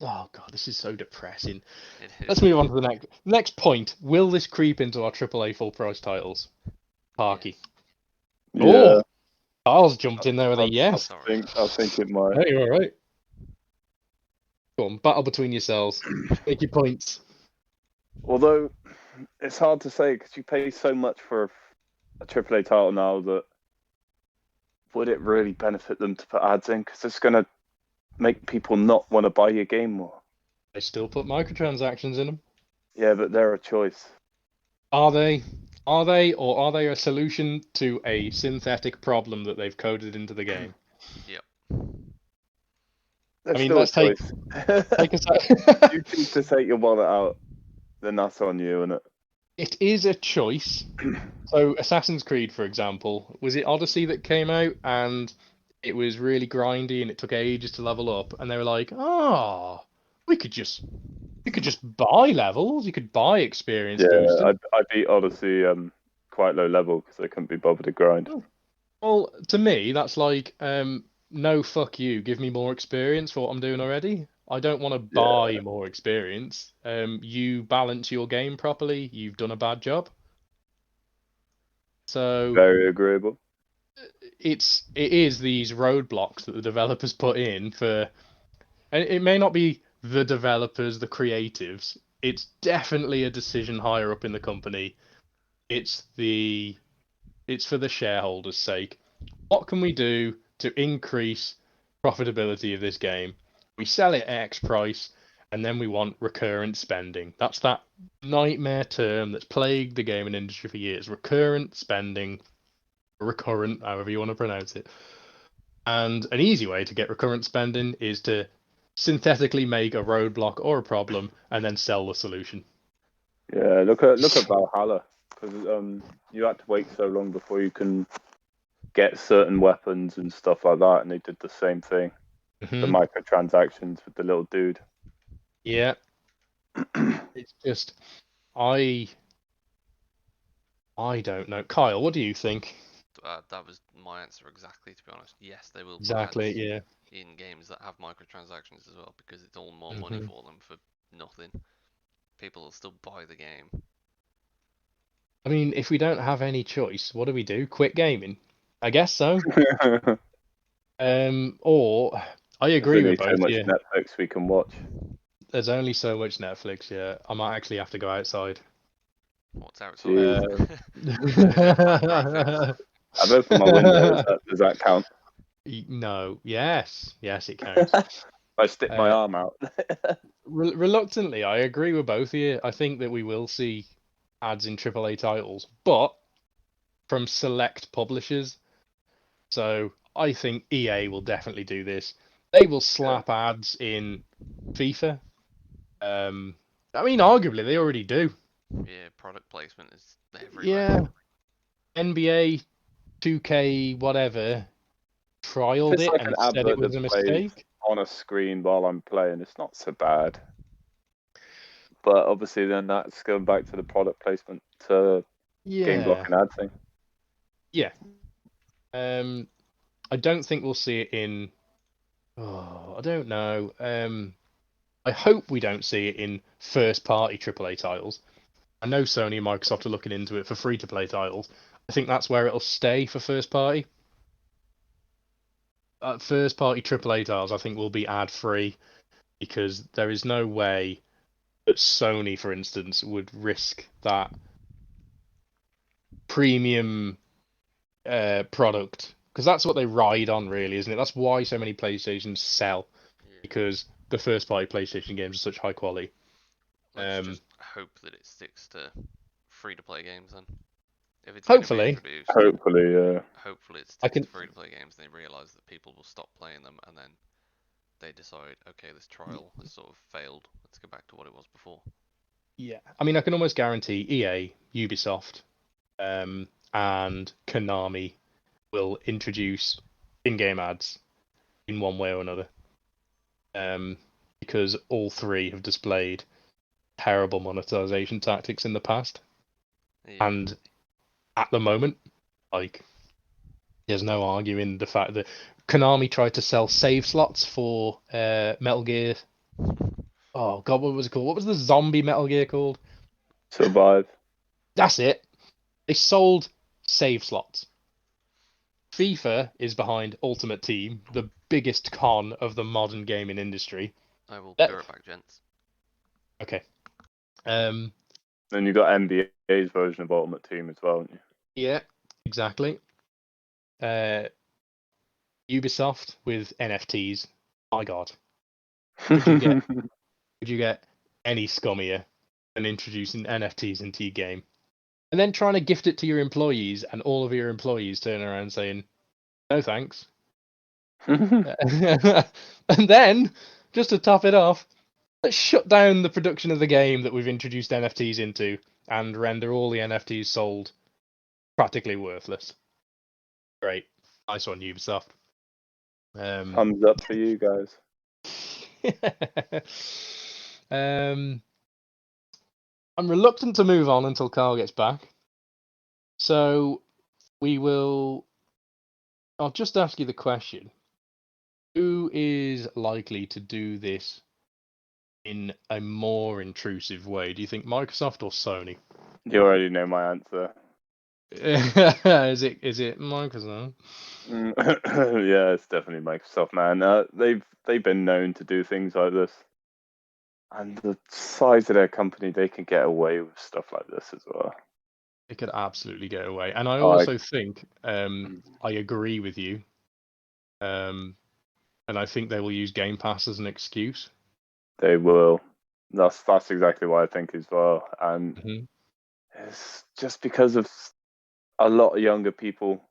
Oh god, this is so depressing. It is. Let's move on to the next point. Will this creep into our AAA full price titles? Parky. Yeah. Oh, Carl's jumped in there with a yes. I think it might. Hey, you're all right. Go on, battle between yourselves. Make your points. Although it's hard to say because you pay so much for a AAA title now that would it really benefit them to put ads in? Because it's going to make people not want to buy your game more. They still put microtransactions in them. Yeah, but they're a choice. Are they? Or are they a solution to a synthetic problem that they've coded into the game? Yep. I mean, let's take a you choose to take your wallet out, then that's on you, isn't it? It is a choice. So Assassin's Creed, for example, was it Odyssey that came out and it was really grindy and it took ages to level up, and they were like, "Oh, you could just buy levels, you could buy experience boosters." I beat Odyssey quite low level because I couldn't be bothered to grind. Well, to me, that's like, no, fuck you. Give me more experience for what I'm doing already. I don't want to buy more experience. You balance your game properly. You've done a bad job. So very agreeable. It is these roadblocks that the developers put in for, and it may not be the developers, the creatives. It's definitely a decision higher up in the company. It's for the shareholders' sake. What can we do to increase profitability of this game? We sell it at X price, and then we want recurrent spending. That's that nightmare term that's plagued the gaming industry for years. Recurrent spending, recurrent, however you want to pronounce it. And an easy way to get recurrent spending is to synthetically make a roadblock or a problem and then sell the solution. Yeah, look at Valhalla, because you had to wait so long before you can get certain weapons and stuff like that, and they did the same thing. The microtransactions with the little dude. Yeah. It's just I don't know. Kyle, what do you think? That was my answer exactly, to be honest. Yes, they will put Exactly, ads yeah. in games that have microtransactions as well, because it's all more money for them for nothing. People will still buy the game. I mean, if we don't have any choice, what do we do? Quit gaming? I guess so. Or I agree with There's only both. so much Yeah, Netflix we can watch. there's only so much Netflix. Yeah, I might actually have to go outside. What's outside? I've opened my window. Does that count? No. Yes, it counts. I stick my arm out. Reluctantly, I agree with both of you. I think that we will see ads in AAA titles, but from select publishers. So I think EA will definitely do this. They will slap ads in FIFA. I mean, arguably they already do. Yeah, product placement is everywhere. Yeah, NBA 2K whatever trialed it and said it was a mistake. On a screen while I'm playing, it's not so bad. But obviously, then that's going back to the product placement game block and ad thing. Yeah. I don't think we'll see it in. Oh, I don't know. I hope we don't see it in first-party AAA titles. I know Sony and Microsoft are looking into it for free-to-play titles. I think that's where it'll stay for first-party. First-party AAA titles, I think, will be ad-free because there is no way that Sony, for instance, would risk that premium product because that's what they ride on, really, isn't it? That's why so many PlayStations sell because the first-party PlayStation games are such high quality. Let's just hope that it sticks to free-to-play games then. If it's hopefully, going to be introduced, hopefully it sticks to free-to-play games and they realise that people will stop playing them and then they decide, okay, this trial has sort of failed. Let's go back to what it was before. Yeah, I mean, I can almost guarantee EA, Ubisoft, and Konami will introduce in-game ads in one way or another. Because all three have displayed terrible monetization tactics in the past. Yeah. And at the moment, like, there's no arguing the fact that Konami tried to sell save slots for Metal Gear. Oh God, what was it called? What was the zombie Metal Gear called? Survive. That's it. They sold save slots. FIFA is behind Ultimate Team, the biggest con of the modern gaming industry. I will be right back, gents. Okay. Then you got NBA's version of Ultimate Team as well, haven't you? Yeah, exactly. Ubisoft with NFTs. My God. Could you get any scummier than introducing NFTs into your game? And then trying to gift it to your employees and all of your employees turn around saying, no thanks. And then, just to top it off, let's shut down the production of the game that we've introduced NFTs into and render all the NFTs sold practically worthless. Great. Nice one, Ubisoft. Thumbs up for you guys. I'm reluctant to move on until Carl gets back. So I'll just ask you the question. Who is likely to do this in a more intrusive way? Do you think Microsoft or Sony? You already know my answer. Is it Microsoft? Yeah, it's definitely Microsoft, man. They've been known to do things like this. And the size of their company, they can get away with stuff like this as well. It could absolutely get away. And I also think, I agree with you. And I think they will use Game Pass as an excuse. They will. That's exactly what I think as well. And it's just because of a lot of younger people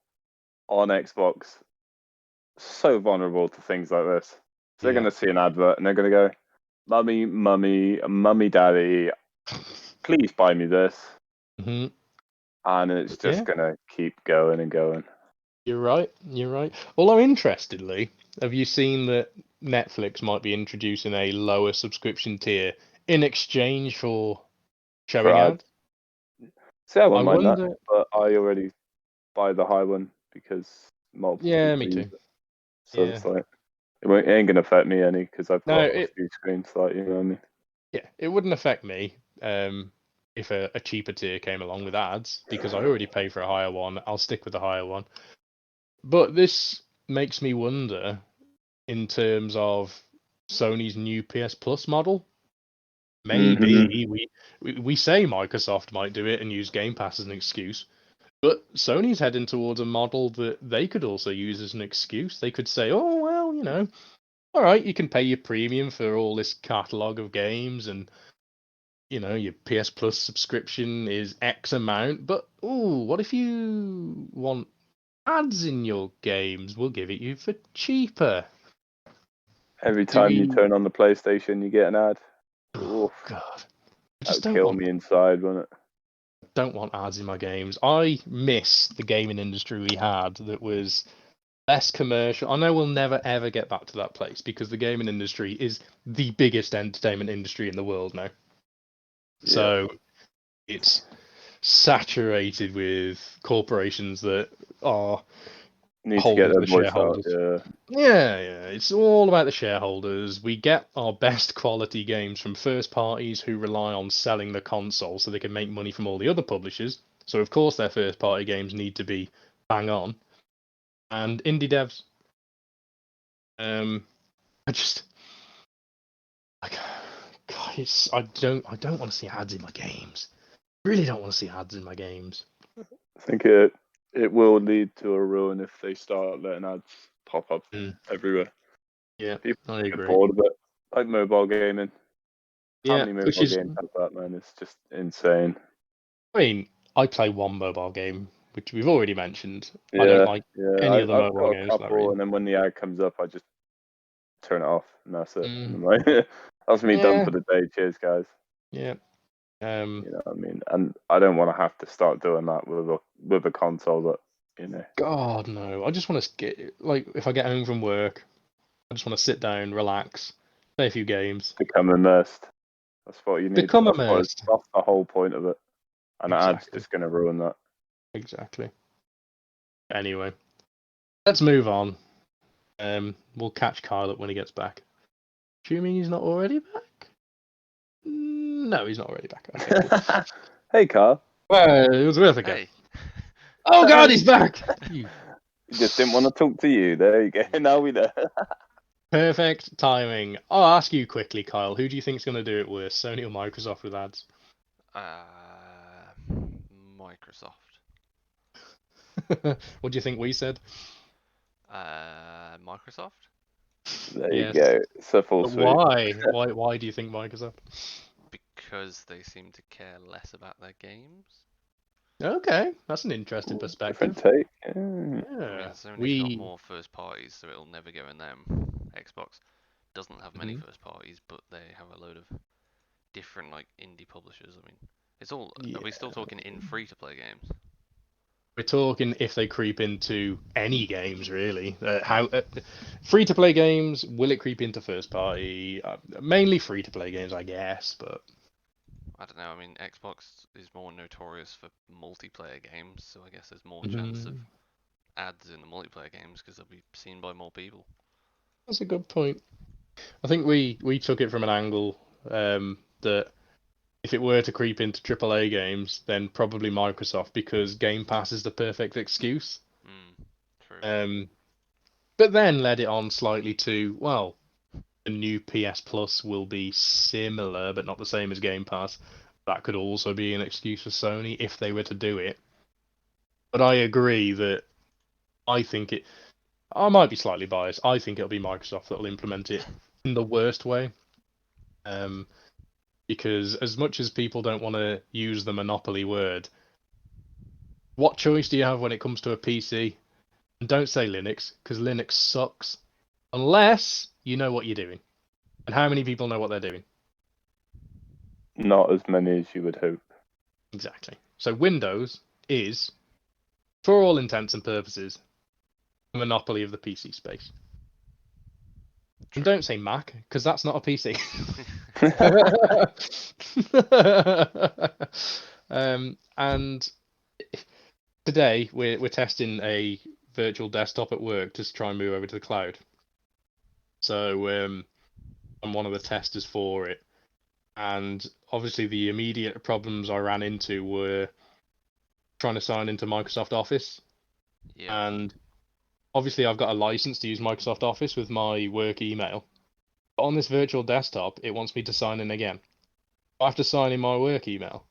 on Xbox so vulnerable to things like this. So they're going to see an advert and they're going to go, mummy, daddy, please buy me this. And it's just going to keep going and going. You're right. Although, interestingly, have you seen that Netflix might be introducing a lower subscription tier in exchange for showing ads? See, I wouldn't mind that, but I already buy the high one because multiple people me too. use it. So it's like, it ain't going to affect me any because I've got a few screens, like, you know what I mean? Yeah, it wouldn't affect me if a cheaper tier came along with ads, because I already pay for a higher one. I'll stick with the higher one. But this makes me wonder, in terms of Sony's new PS Plus model. Maybe we say Microsoft might do it and use Game Pass as an excuse, but Sony's heading towards a model that they could also use as an excuse. They could say, oh, well, you know, all right, you can pay your premium for all this catalogue of games, and, you know, your PS Plus subscription is X amount, but, ooh, what if you want ads in your games? We'll give it you for cheaper. Every time you turn on the PlayStation, you get an ad. Oh, God. That would kill me inside, wouldn't it? I don't want ads in my games. I miss the gaming industry we had that was less commercial. I know we'll never ever get back to that place because the gaming industry is the biggest entertainment industry in the world now. Yeah. So it's saturated with corporations that are need to get their voice out. Yeah, it's all about the shareholders. We get our best quality games from first parties who rely on selling the console so they can make money from all the other publishers. So of course their first party games need to be bang on. And indie devs. I don't want to see ads in my games. I really don't want to see ads in my games. I think it will lead to a ruin if they start letting ads pop up everywhere. Yeah, people I agree. Get bored of it, like mobile gaming. How many mobile games have that, man? It's just insane. I mean, I play one mobile game, which we've already mentioned. I don't like any other mobile games. I've got a couple, and then when the ad comes up, I just turn it off, and that's it. And I'm like, that's me done for the day. Cheers, guys. Yeah. You know what I mean? And I don't want to have to start doing that with a console that, you know. God, no. I just want to get, like, if I get home from work, I just want to sit down, relax, play a few games. Become immersed. That's what you need. Become immersed. That's the whole point of it. And the ad's just going to ruin that. Exactly. Anyway, let's move on. We'll catch Kyle up when he gets back. Assuming he's not already back? No, he's not already back. Okay. Hey, Kyle. Well, it was worth a go. Oh, God, he's back! He just didn't want to talk to you. There you go. Now we know. Perfect timing. I'll ask you quickly, Kyle. Who do you think is going to do it worse, Sony or Microsoft with ads? Microsoft. What do you think we said? Microsoft. There you go. It's a full suite. Why do you think Microsoft? Because they seem to care less about their games. Okay, that's an interesting perspective. Different take. Yeah. I mean, Sony's got more first parties, so it'll never go in them. Xbox doesn't have many first parties, but they have a load of different, like, indie publishers. I mean, it's all. Are we still talking in free-to-play games? We're talking if they creep into any games, really. How free-to-play games, will it creep into first-party? Mainly free-to-play games, I guess, but... I don't know. I mean, Xbox is more notorious for multiplayer games, so I guess there's more chance of ads in the multiplayer games because they'll be seen by more people. That's a good point. I think we took it from an angle that if it were to creep into AAA games, then probably Microsoft, because Game Pass is the perfect excuse. True. But then led it on slightly to, well, the new PS Plus will be similar, but not the same as Game Pass. That could also be an excuse for Sony if they were to do it. But I agree that I might be slightly biased. I think it'll be Microsoft that will implement it in the worst way. Because as much as people don't want to use the monopoly word, what choice do you have when it comes to a PC? And don't say Linux, because Linux sucks. Unless you know what you're doing. And how many people know what they're doing? Not as many as you would hope. Exactly. So Windows is, for all intents and purposes, a monopoly of the PC space. And don't say Mac, because that's not a PC. And today we're testing a virtual desktop at work to try and move over to the cloud. So I'm one of the testers for it, and obviously the immediate problems I ran into were trying to sign into Microsoft Office, and obviously I've got a license to use Microsoft Office with my work email. But on this virtual desktop, it wants me to sign in again. I have to sign in my work email.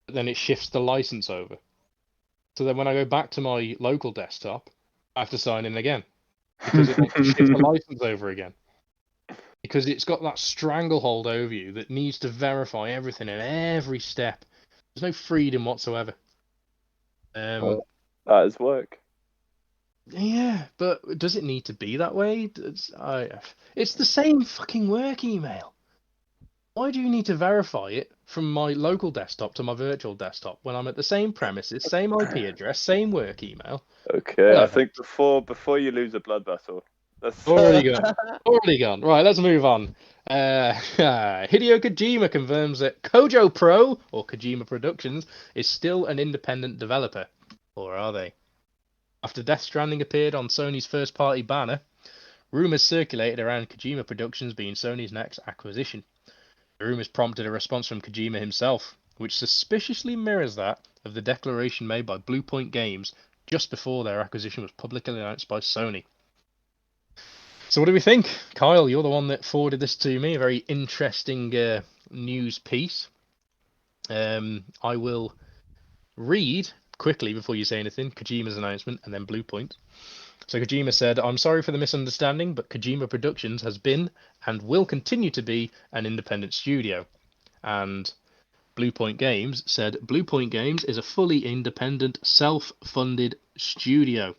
But then it shifts the license over. So then when I go back to my local desktop, I have to sign in again. Because it wants to shift the license over again. Because it's got that stranglehold over you that needs to verify everything in every step. There's no freedom whatsoever. That is work. Yeah, but does it need to be that way? It's the same fucking work email. Why do you need to verify it from my local desktop to my virtual desktop when I'm at the same premises, same IP address, same work email? Okay, Whatever. I think before you lose a blood vessel, that's Already gone. Already gone. Right, let's move on. Hideo Kojima confirms that Kojo Pro, or Kojima Productions, is still an independent developer. Or are they? After Death Stranding appeared on Sony's first-party banner, rumours circulated around Kojima Productions being Sony's next acquisition. The rumours prompted a response from Kojima himself, which suspiciously mirrors that of the declaration made by Bluepoint Games just before their acquisition was publicly announced by Sony. So what do we think? Kyle, you're the one that forwarded this to me, a very interesting news piece. I will read quickly before you say anything Kojima's announcement and then Bluepoint. So Kojima said, "I'm sorry for the misunderstanding, but Kojima Productions has been and will continue to be an independent studio." And Bluepoint Games said, "Bluepoint Games is a fully independent, self-funded studio."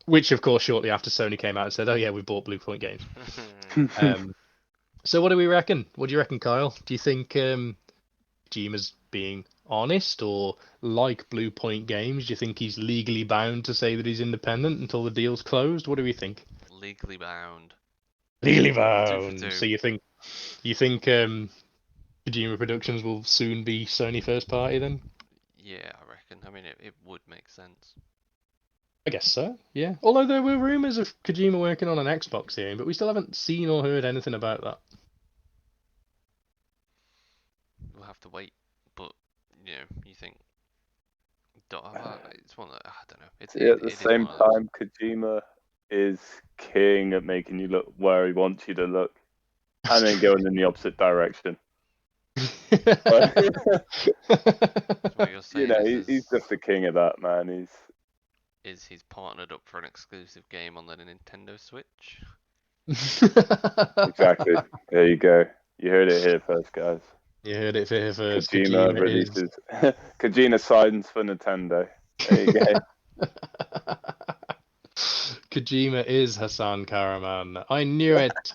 Which, of course, shortly after Sony came out and said, "Oh yeah, we bought Bluepoint Games." So what do we reckon? What do you reckon, Kyle? Do you think Kojima's being honest, or like Bluepoint Games, do you think he's legally bound to say that he's independent until the deal's closed? What do we think? Legally bound. Legally 2 for bound. 2. So you think Kojima Productions will soon be Sony first party then? Yeah, I reckon. I mean, it would make sense. I guess so, yeah. Although there were rumours of Kojima working on an Xbox game, but we still haven't seen or heard anything about that. We'll have to wait. But, you think... It's one that... I don't know. At the same time, Kojima is king at making you look where he wants you to look. And then going in the opposite direction. What you're saying he's just the king of that, man. He's partnered up for an exclusive game on the Nintendo Switch? Exactly. There you go. You heard it here first, guys. You heard it here first. Kojima releases Kojima signs for Nintendo. There you go. Kojima is Hassan Karaman. I knew it.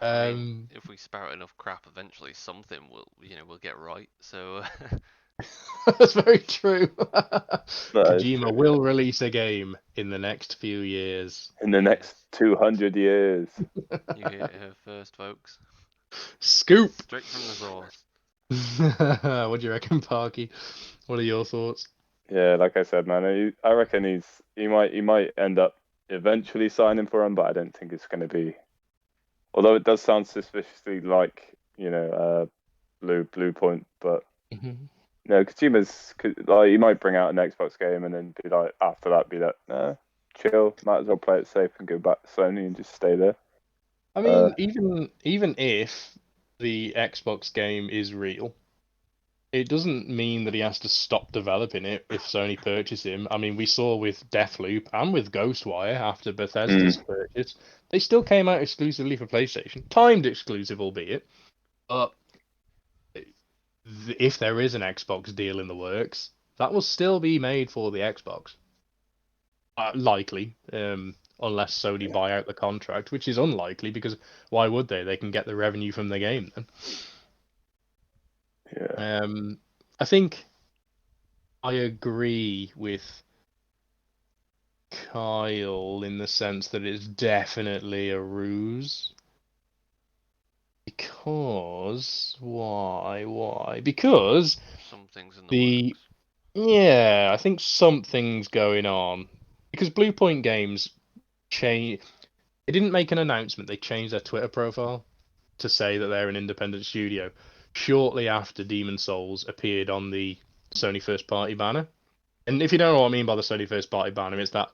I mean, if we spout enough crap, eventually something we'll get right. So that's very true. Kojima true. will release a game in the next few years. In the next 200 years. You hear it here first, folks. Scoop. Straight from the source. What do you reckon, Parky? What are your thoughts? Yeah, like I said, man, I reckon he might end up eventually signing for him, but I don't think it's going to be. Although it does sound suspiciously like Bluepoint, but no, Kojima's like he might bring out an Xbox game and then be like after that be like, nah, chill. Might as well play it safe and go back to Sony and just stay there. I mean, even if the Xbox game is real, it doesn't mean that he has to stop developing it if Sony purchase him. I mean, we saw with Deathloop and with Ghostwire after Bethesda's purchase, they still came out exclusively for PlayStation, timed exclusive, albeit. But if there is an Xbox deal in the works, that will still be made for the Xbox. Likely, unless Sony buy out the contract, which is unlikely because why would they? They can get the revenue from the game then. Yeah. I think I agree with Kyle in the sense that it's definitely a ruse. Because why? Because some things in the works. Yeah, I think something's going on. Because Bluepoint Games They didn't make an announcement. They changed their Twitter profile to say that they're an independent studio shortly after Demon Souls appeared on the Sony first party banner. And if you don't know what I mean by the Sony first party banner, it's that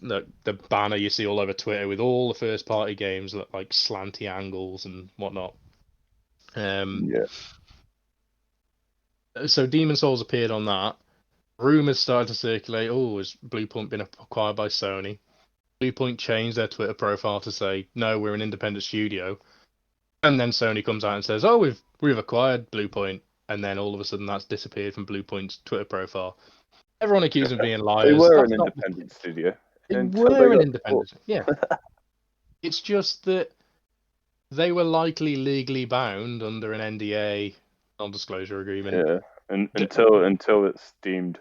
the banner you see all over Twitter with all the first party games like slanty angles and whatnot. Yeah. So Demon Souls appeared on that. Rumors started to circulate. Oh, has Bluepoint been acquired by Sony? Bluepoint changed their Twitter profile to say, no, we're an independent studio. And then Sony comes out and says, oh, we've acquired Bluepoint. And then all of a sudden that's disappeared from Bluepoint's Twitter profile. Everyone accused them of being liars. They were That's an not... independent studio. They Until were they an got independent. Yeah. It's just that they were likely legally bound under an NDA, non-disclosure agreement. Yeah, and until it's deemed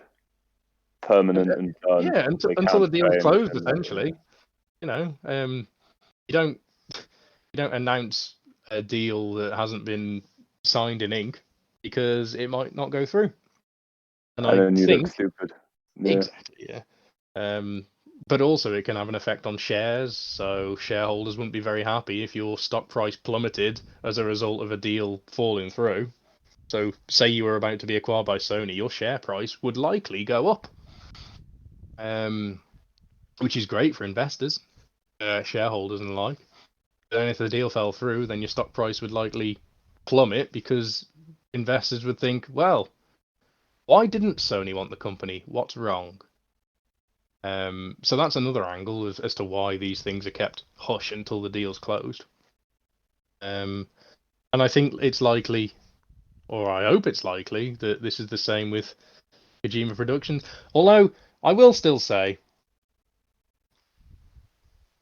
permanent and done. Yeah, until the deal's closed, essentially. You know, you don't announce a deal that hasn't been signed in ink because it might not go through. And then you look stupid. Yeah. Exactly, yeah. But also it can have an effect on shares, so shareholders wouldn't be very happy if your stock price plummeted as a result of a deal falling through. So say you were about to be acquired by Sony, your share price would likely go up. Which is great for investors, shareholders and the like. Then if the deal fell through, then your stock price would likely plummet because investors would think, well, why didn't Sony want the company? What's wrong? So that's another angle as to why these things are kept hush until the deal's closed. And I think it's likely, or I hope it's likely, that this is the same with Kojima Productions. Although, I will still say,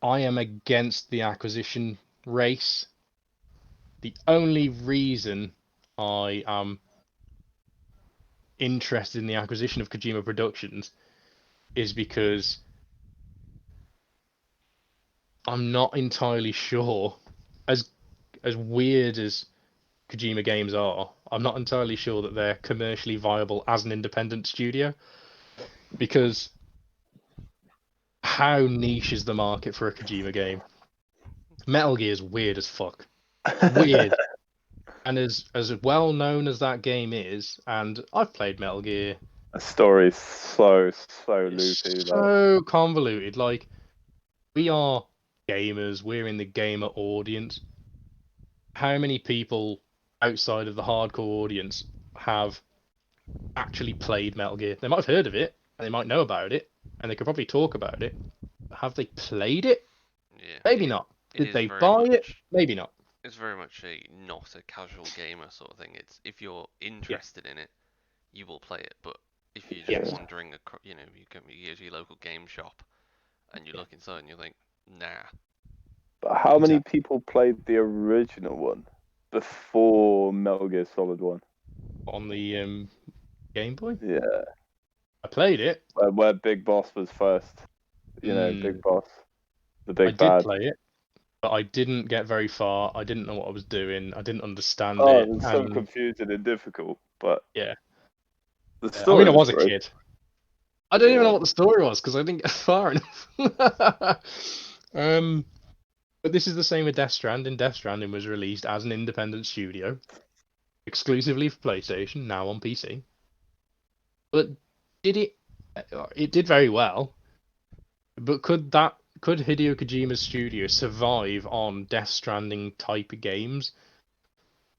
I am against the acquisition race. The only reason I am interested in the acquisition of Kojima Productions is because I'm not entirely sure, as weird as Kojima games are, I'm not entirely sure that they're commercially viable as an independent studio. Because how niche is the market for a Kojima game? Metal Gear is weird as fuck. Weird. And as well known as that game is, and I've played Metal Gear. The story is so loopy. So convoluted. Like, we are gamers, we're in the gamer audience. How many people outside of the hardcore audience have actually played Metal Gear? They might have heard of it, and they might know about it, and they could probably talk about it. Have they played it? Yeah. Maybe not. Did they buy it? Maybe not. It's very much not a casual gamer sort of thing. It's if you're interested in it, you will play it. But if you're just wandering, you go to your local game shop, and you look inside and you think, nah. But how many people played the original one before Metal Gear Solid 1? On the Game Boy? Yeah. I played it. Where Big Boss was first. Big Boss. The big bad. I did play it, but I didn't get very far. I didn't know what I was doing. I didn't understand it. Oh, it's so confusing and difficult, but... Yeah. The story I was a kid. I don't even know what the story was, because I didn't get far enough. But this is the same with Death Stranding. Death Stranding was released as an independent studio, exclusively for PlayStation, now on PC. But it did very well. but could Hideo Kojima's studio survive on Death Stranding type of games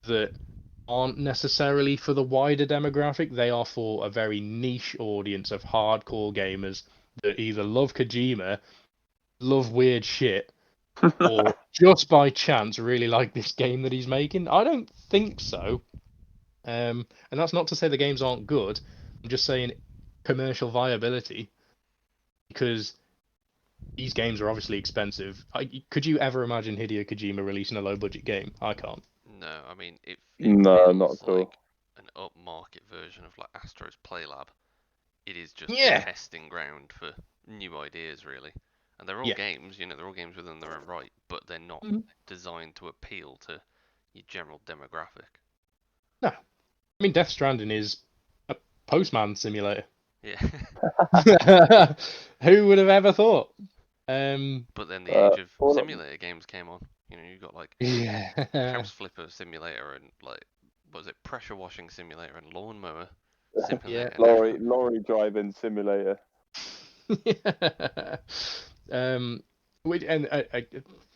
that aren't necessarily for the wider demographic? They are for a very niche audience of hardcore gamers that either love Kojima, love weird shit, or just by chance really like this game that he's making. I don't think so. And that's not to say the games aren't good. I'm just saying commercial viability, because these games are obviously expensive. Could you ever imagine Hideo Kojima releasing a low-budget game? I can't. No, I mean it No, feels not at all. like an upmarket version of like Astro's Playlab. It is just Yeah. a testing ground for new ideas, really. And they're all Yeah. games, they're all games within their own right, but they're not Mhm. designed to appeal to your general demographic. No. I mean, Death Stranding is a postman simulator. Yeah. Who would have ever thought? But then the age of all of- simulator games came on. You got like Yeah. House Flipper Simulator and like, what was it, Pressure Washing Simulator and Lawnmower Simulator. lorry driving simulator.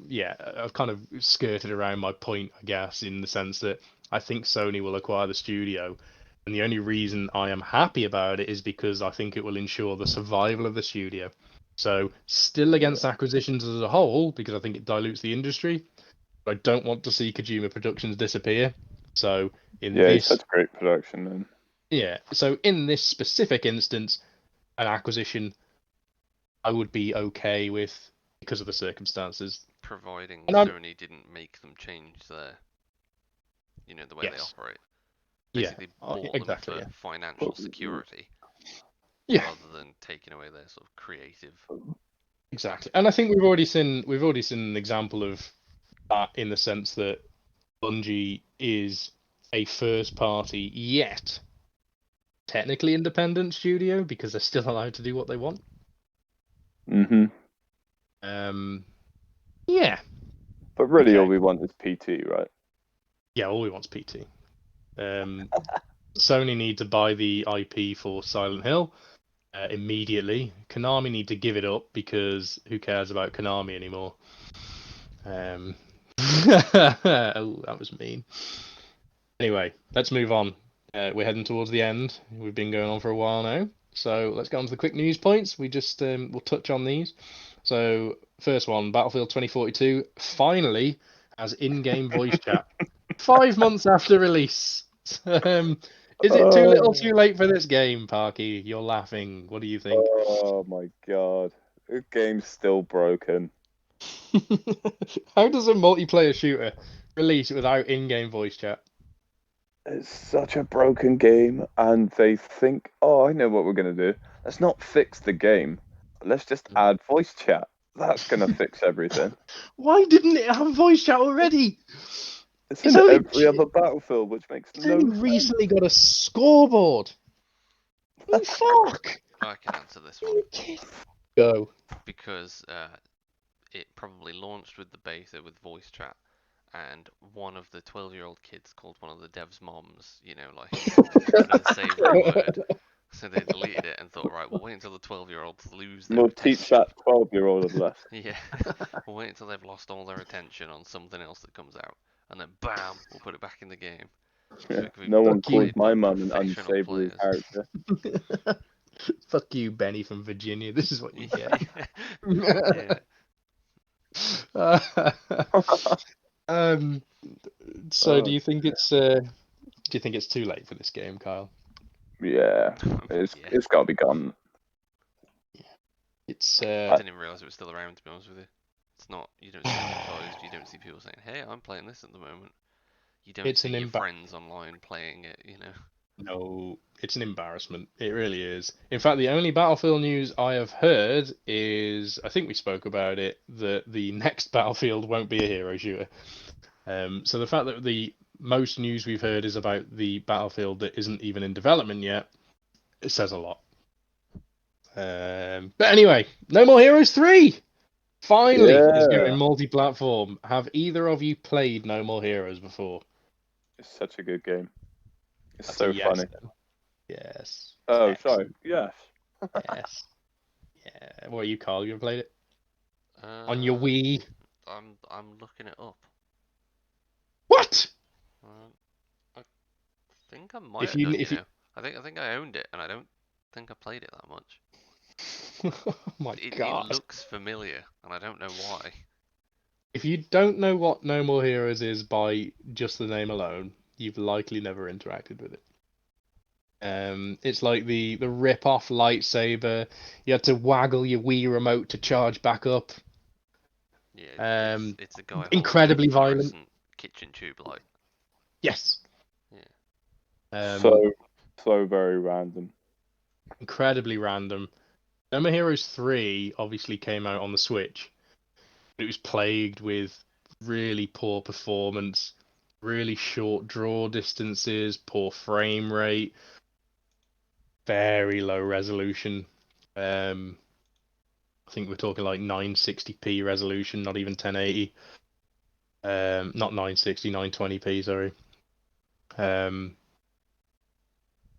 Yeah, I've kind of skirted around my point, I guess, in the sense that I think Sony will acquire the studio, and the only reason I am happy about it is because I think it will ensure the survival of the studio. So, still against acquisitions as a whole, because I think it dilutes the industry, but I don't want to see Kojima Productions disappear. So, It's such great production, man. Yeah, so in this specific instance, an acquisition I would be okay with because of the circumstances. Providing And Sony didn't make them change their, the way they Yes. operate. Yeah, Basically bought exactly, them for financial security, Yeah, rather than taking away their sort of creative. exactly. And I think we've already seen an example of that in the sense that Bungie is a first party yet technically independent studio because they're still allowed to do what they want. Mm-hmm. Yeah. But really, Okay. all we want is PT, right? Yeah, all we want's PT. Sony need to buy the IP for Silent Hill immediately. Konami need to give it up because who cares about Konami anymore? Oh, that was mean. Anyway, let's move on. We're heading towards the end. We've been going on for a while now, so let's get on to the quick news points. We just we'll touch on these. So first one, Battlefield 2042 finally has in-game voice chat. 5 months after release. Is it too little, too late for this game, Parky? You're laughing. What do you think? Oh my god, the game's still broken. How does a multiplayer shooter release without in-game voice chat? It's such a broken game, and they think, oh, I know what we're going to do. Let's not fix the game. Let's just add voice chat. That's going to fix everything. Why didn't it have voice chat already? It's in every other Battlefield, which makes no sense. Recently got a scoreboard. You fuck. I can answer this one. Go. Because it probably launched with the beta with voice chat, and one of the 12-year-old kids called one of the devs' moms, couldn't save the word. So they deleted it and thought, right, we'll wait until the 12-year-olds lose their We'll attention. teach that 12-year-old a lesson. Yeah, we'll wait until they've lost all their attention on something else that comes out, and then bam, we'll put it back in the game. Yeah. No one called my mum an professional unsavory players. character. Fuck you, Benny from Virginia. This is what you get. Yeah. So do you think it's too late for this game, Kyle? Yeah, it's got to be gone. It's I didn't even realise it was still around, to be honest with you. It's not, you don't see it advertised, you don't see people saying, hey, I'm playing this at the moment. You don't see your friends online playing it, No, it's an embarrassment. It really is. In fact, the only Battlefield news I have heard is, I think we spoke about it, that the next Battlefield won't be a hero shooter. So the fact that the most news we've heard is about the Battlefield that isn't even in development yet, it says a lot. But anyway, No More Heroes 3! Finally is going multi-platform. Have either of you played No More Heroes before? It's such a good game. It's That's so a yes, funny. then. Yes. Oh, Excellent. sorry. Yes. Yes. What are you, Carl? You ever played it on your Uh, Wii? I'm looking it up. What? I think I might If have you done, if you I think I owned it, and I don't think I played it that much. oh my It God. looks familiar, and I don't know why. If you don't know what No More Heroes is by just the name alone, you've likely never interacted with it. It's like the rip-off lightsaber. You had to waggle your Wii remote to charge back up. Yeah, it's a guy holding Incredibly a violent. fluorescent kitchen tube light. Yes. Yeah. So very random. Incredibly random. No More Heroes 3 obviously came out on the Switch. It was plagued with really poor performance, really short draw distances, poor frame rate, very low resolution. I think we're talking like 960p resolution, not even 1080. Not 960, 920p, sorry.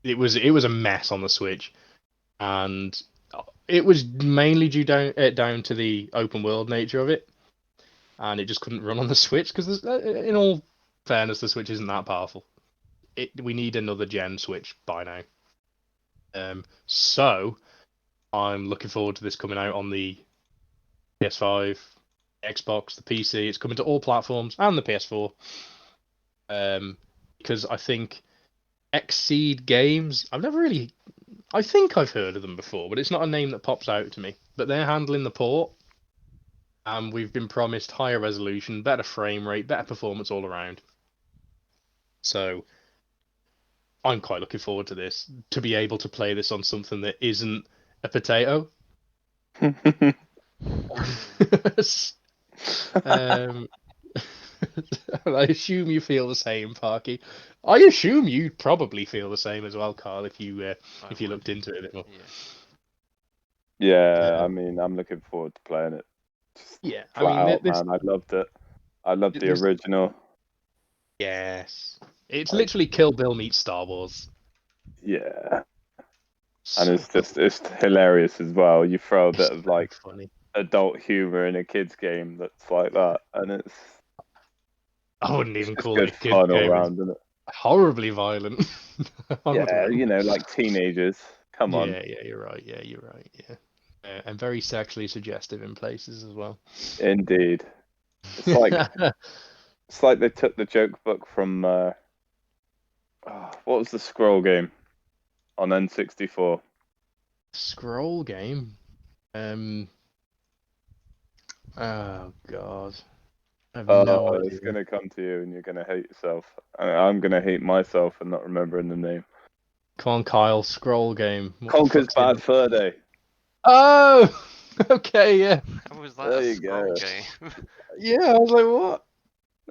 It was a mess on the Switch, and it was mainly due down to the open world nature of it, and it just couldn't run on the Switch because, in all fairness, the Switch isn't that powerful. We need another gen Switch by now. So I'm looking forward to this coming out on the PS5, Xbox, the PC. It's coming to all platforms and the PS4. Because I think Xseed Games, I think I've heard of them before, but it's not a name that pops out to me. But they're handling the port, and we've been promised higher resolution, better frame rate, better performance all around. So I'm quite looking forward to this, to be able to play this on something that isn't a potato. um, I assume you feel the same, Parky. I assume you'd probably feel the same as well, Carl, if you I looked would. into it a bit more. Yeah, I mean, I'm looking forward to playing it. Yeah, I Flat mean, out, man. I loved it. I loved the original. Yes, it's Like, literally Kill Bill meets Star Wars. yeah, So and it's hilarious as well. You throw a bit it's of so like funny. adult humor in a kids game that's like that, and it's I wouldn't even just call it good a kid's fun all game. It's round, isn't it? horribly violent. Yeah, Horribly. like teenagers. Come on. Yeah, you're right. Yeah, you're right. Yeah, and very sexually suggestive in places as well. Indeed. It's like they took the joke book from what was the scroll game on N64? Scroll game. Oh God. I have no It's idea. gonna come to you, and you're gonna hate yourself. I'm gonna hate myself for not remembering the name. Come on, Kyle. Scroll game. What the Conker's fuck's Bad it? Fur Day. Oh, okay, yeah, How was that There a you scroll go. game? yeah. I was like, what?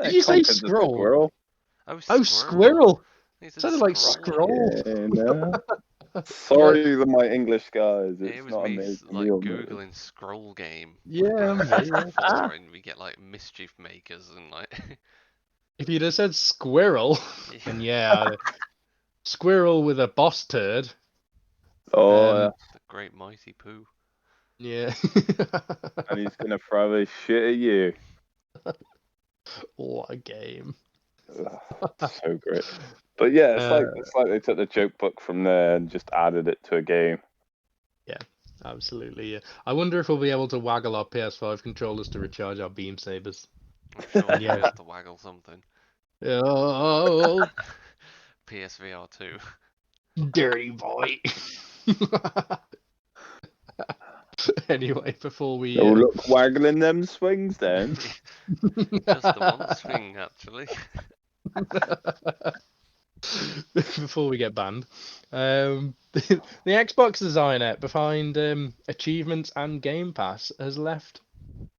Did you say Conker's a scroll? squirrel. Oh, Oh, squirrel. squirrel. He said Sounded like scroll. scroll. Yeah, no. Yeah, Sorry, my English guys. Yeah, it It's was not me amazing. like googling scroll game like yeah, on me. Yeah. N64, and we get like mischief makers and like If you'd have said squirrel, then yeah, squirrel with a boss turd. Oh, yeah. the great mighty poo. Yeah. And he's gonna throw his shit at you. What a game. Ugh, so great. But yeah, it's Uh, like they took the joke book from there and just added it to a game. Yeah, absolutely. Yeah. I wonder if we'll be able to waggle our PS5 controllers to recharge our beam sabers. I'm sure And you yeah. have to waggle something. Oh, PSVR 2. dirty boy. Anyway, before we Oh, look, waggling them swings then. Just the one swing, actually. before we get banned, the Xbox designer behind achievements and Game Pass has left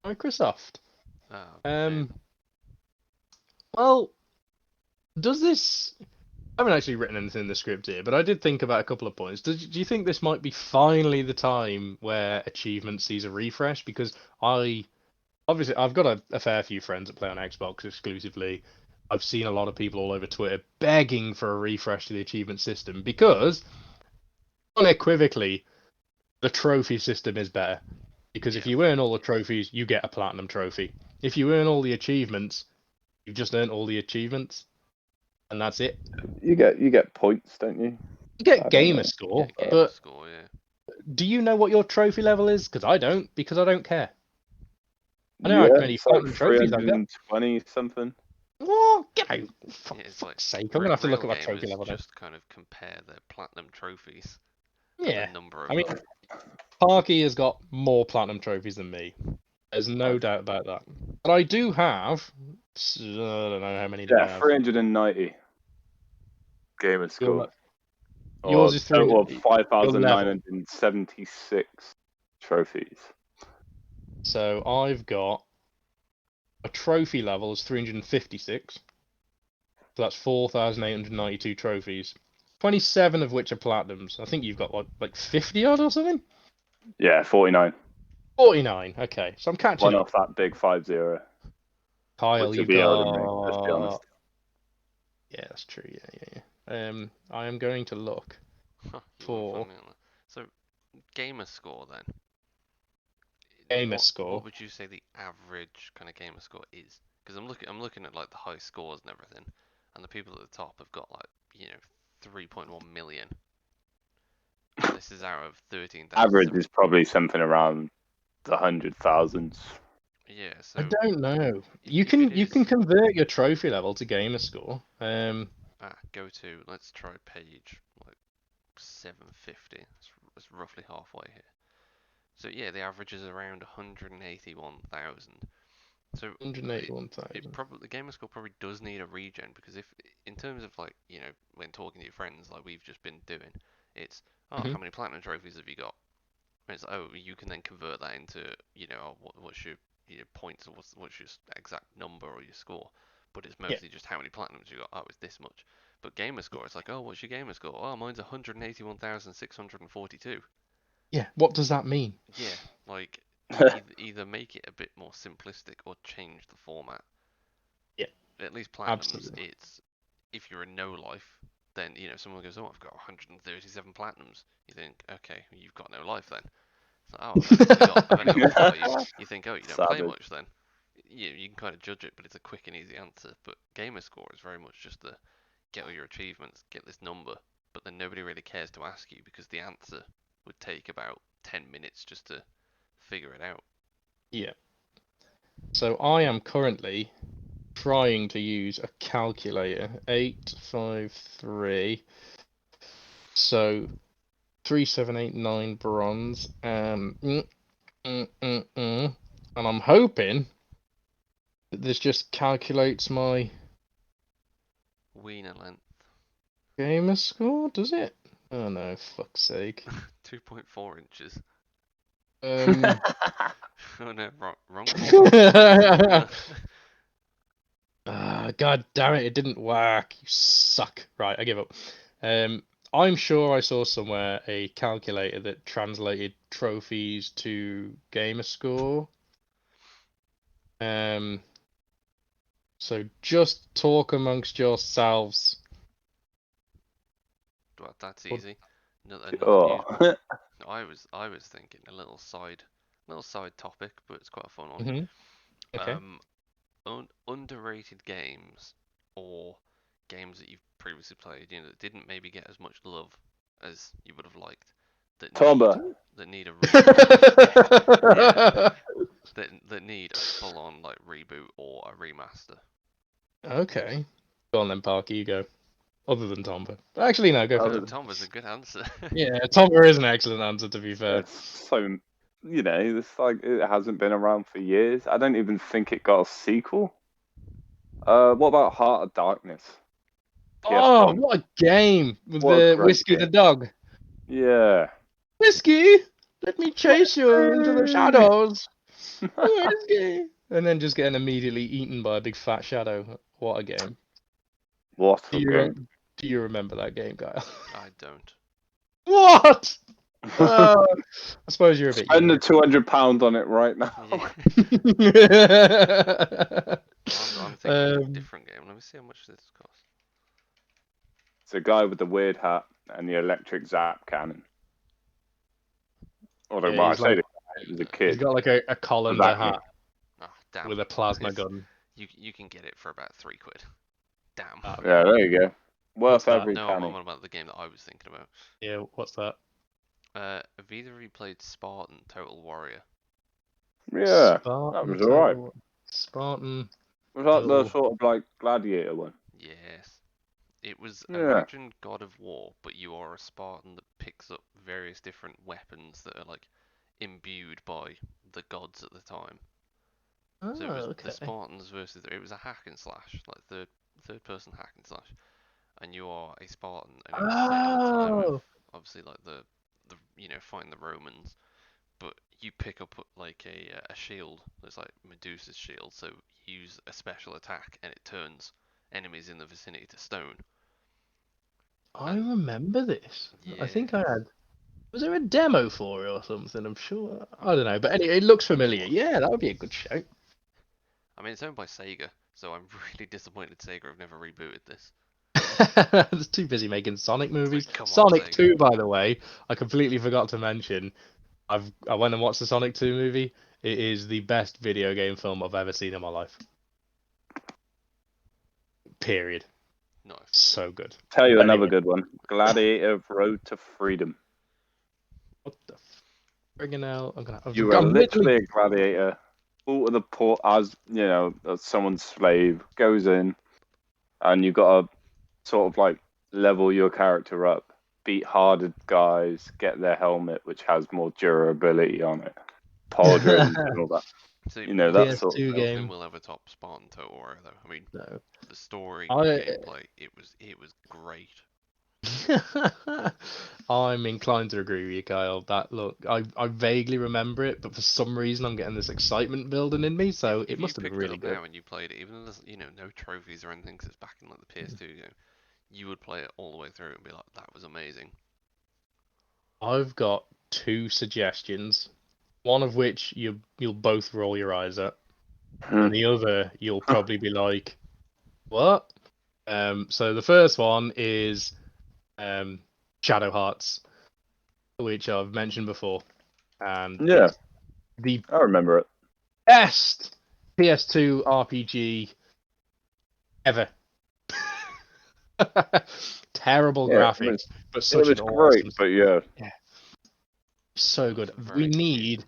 Microsoft. Oh, Well, does this? I haven't actually written anything in the script here, but I did think about a couple of points. Do you think this might be finally the time where achievement sees a refresh? Because obviously I've got a fair few friends that play on Xbox exclusively. I've seen a lot of people all over Twitter begging for a refresh to the achievement system because unequivocally the trophy system is better. Because if you earn all the trophies, you get a platinum trophy. If you earn all the achievements, you've just earned all the achievements, and that's it. You get points, don't you? You get I don't gamer know. score, Yeah, gamer but score, yeah. do you know what your trophy level is? Because I don't, because I don't care. I know how many it's platinum like trophies I've got. 320 something. Oh, get out! For Yeah, it's fuck's like sake, I'm gonna have to look real at my trophy gamers level now. just kind of compare their platinum trophies Yeah, and the number of I mean, them. Parky has got more platinum trophies than me. There's no Okay. doubt about that. But I do have. I don't know how many do I Yeah, have. 390 gamer score. Yours is Total of 300. 5,976 trophies. So I've got a trophy level is 356. So that's 4,892 trophies. 27 of which are platinums. I think you've got like 50 odd or something? Yeah, 49. 49. Okay, so I'm catching One up. off that big 5-0. Kyle, Which you've would be older than me, got. let's be honest. Yeah, that's true. Yeah. I am going to look You are for funny on that. So, gamer score then. gamer What score. would you say the average kind of gamer score is? Because I'm looking at like the high scores and everything, and the people at the top have got like 3.1 million. And this is out of 13,000. Average is probably something around the 100,000s. Yeah, so I don't know. You if it can is, convert your trophy level to gamer score. go to, let's try page like 750. It's roughly halfway here. So yeah, the average is around 181,000. So 181,000. the gamer score probably does need a regen, because if in terms of like when talking to your friends like we've just been doing, it's how many platinum trophies have you got? And it's you can then convert that into what's your points, or what's your exact number or your score. But it's mostly just how many platinums you got. Oh, it's this much. But gamer score, it's like, oh, what's your gamer score? Oh, mine's 181,642. Yeah, what does that mean? Yeah, like either make it a bit more simplistic or change the format. Yeah, At least platinums, absolutely. it's if you're a no life, then someone goes, oh, I've got 137 platinums. You think, okay, you've got no life then. It's like, oh, I've only got 5. You think, oh, you don't play Savage. much then. You can kind of judge it, but it's a quick and easy answer. But gamer score is very much just the get all your achievements, get this number, but then nobody really cares to ask you, because the answer would take about 10 minutes just to figure it out. Yeah. So I am currently trying to use a calculator. 853. So 3789 bronze. And I'm hoping that this just calculates my Wiener length. gamer score, does it? Oh no, fuck's sake. 2.4 inches. Um, Oh no, wrong format. God damn it, it didn't work. You suck. Right, I give up. I'm sure I saw somewhere a calculator that translated trophies to gamer score. So just talk amongst yourselves. Well, that's easy. Another Oh. news. I was thinking a little side topic, but it's quite a fun one. Okay. Underrated games, or games that you've previously played, that didn't maybe get as much love as you would have liked, that need a that need a full-on like reboot or a remaster. Okay. Go on then, Parker, you go. Other than Tomba. Actually, no, go for Tomba. Tomba's a good answer. Yeah, Tomba is an excellent answer, to be fair. It's so, it's like it hasn't been around for years. I don't even think it got a sequel. What about Heart of Darkness? Oh, PS1. what a game! With What a the great Whiskey the game. dog. Yeah. Whiskey, let me chase you into the shadows. Whiskey. And then just getting immediately eaten by a big fat shadow. What a game. What a game. Do you remember that game, Kyle? I don't. What? I suppose you're a bit Spend the younger. £200 on it right now. Yeah. I'm thinking of a different game. Let me see how much this costs. It's a guy with the weird hat and the electric zap cannon. Or Yeah, was a He's kid. got like a colander Exactly. hat Oh, damn. with a plasma gun. You can get it for about £3. Damn. Yeah, there you go. What's Worth that? every No, penny. I'm on about the game that I was thinking about. Yeah, what's that? Have either of you played Spartan Total Warrior? Yeah, Spartan that was alright. Spartan. Was that the Total- sort of like gladiator one? Yes. It was Yeah. imagine God of War, but you are a Spartan that picks up various different weapons that are like imbued by the gods at the time. Oh, So it was okay. the Spartans versus it was a hack and slash, like third person hack and slash, and you are a Spartan, and it was set in a time of obviously like the fighting the Romans, but you pick up like a shield that's like Medusa's shield, so you use a special attack and it turns enemies in the vicinity to stone. I remember this. I think I Yes. had. Was there a demo for it or something? I'm sure. I don't know, but anyway, it looks familiar. Yeah, that would be a good show. I mean, it's owned by Sega, so I'm really disappointed Sega have never rebooted this. It's too busy making Sonic movies. Come on, Sonic Sega. 2, by the way, I completely forgot to mention. I went and watched the Sonic 2 movie. It is the best video game film I've ever seen in my life. Period. Nice. So good. Tell you another Anyway. good one. Gladiator Road to Freedom. What the friggin' hell? You were literally a gladiator. All to the port as someone's slave goes in, and you got to sort of like level your character up, beat harder guys, get their helmet which has more durability on it, pauldrons and all that. So, That sort of PS2 thing. game. Nothing will ever top Spartan Total Warrior, though. I mean, No. the story, I- gameplay, it was great. I'm inclined to agree with you, Kyle. That look, I vaguely remember it, but for some reason I'm getting this excitement building in me, so If it must you have been picked really it up good. now and you played it, even though there's no trophies or anything, because it's back in like the PS2 game, you would play it all the way through and be like, that was amazing. I've got two suggestions, one of which you'll both roll your eyes at, and the other you'll probably be like, "What?" So the first one is Shadow Hearts, which I've mentioned before, and Yeah. it's the I remember it. best PS2 RPG ever. Terrible graphics, but such it was an great, awesome. but yeah. So good. Very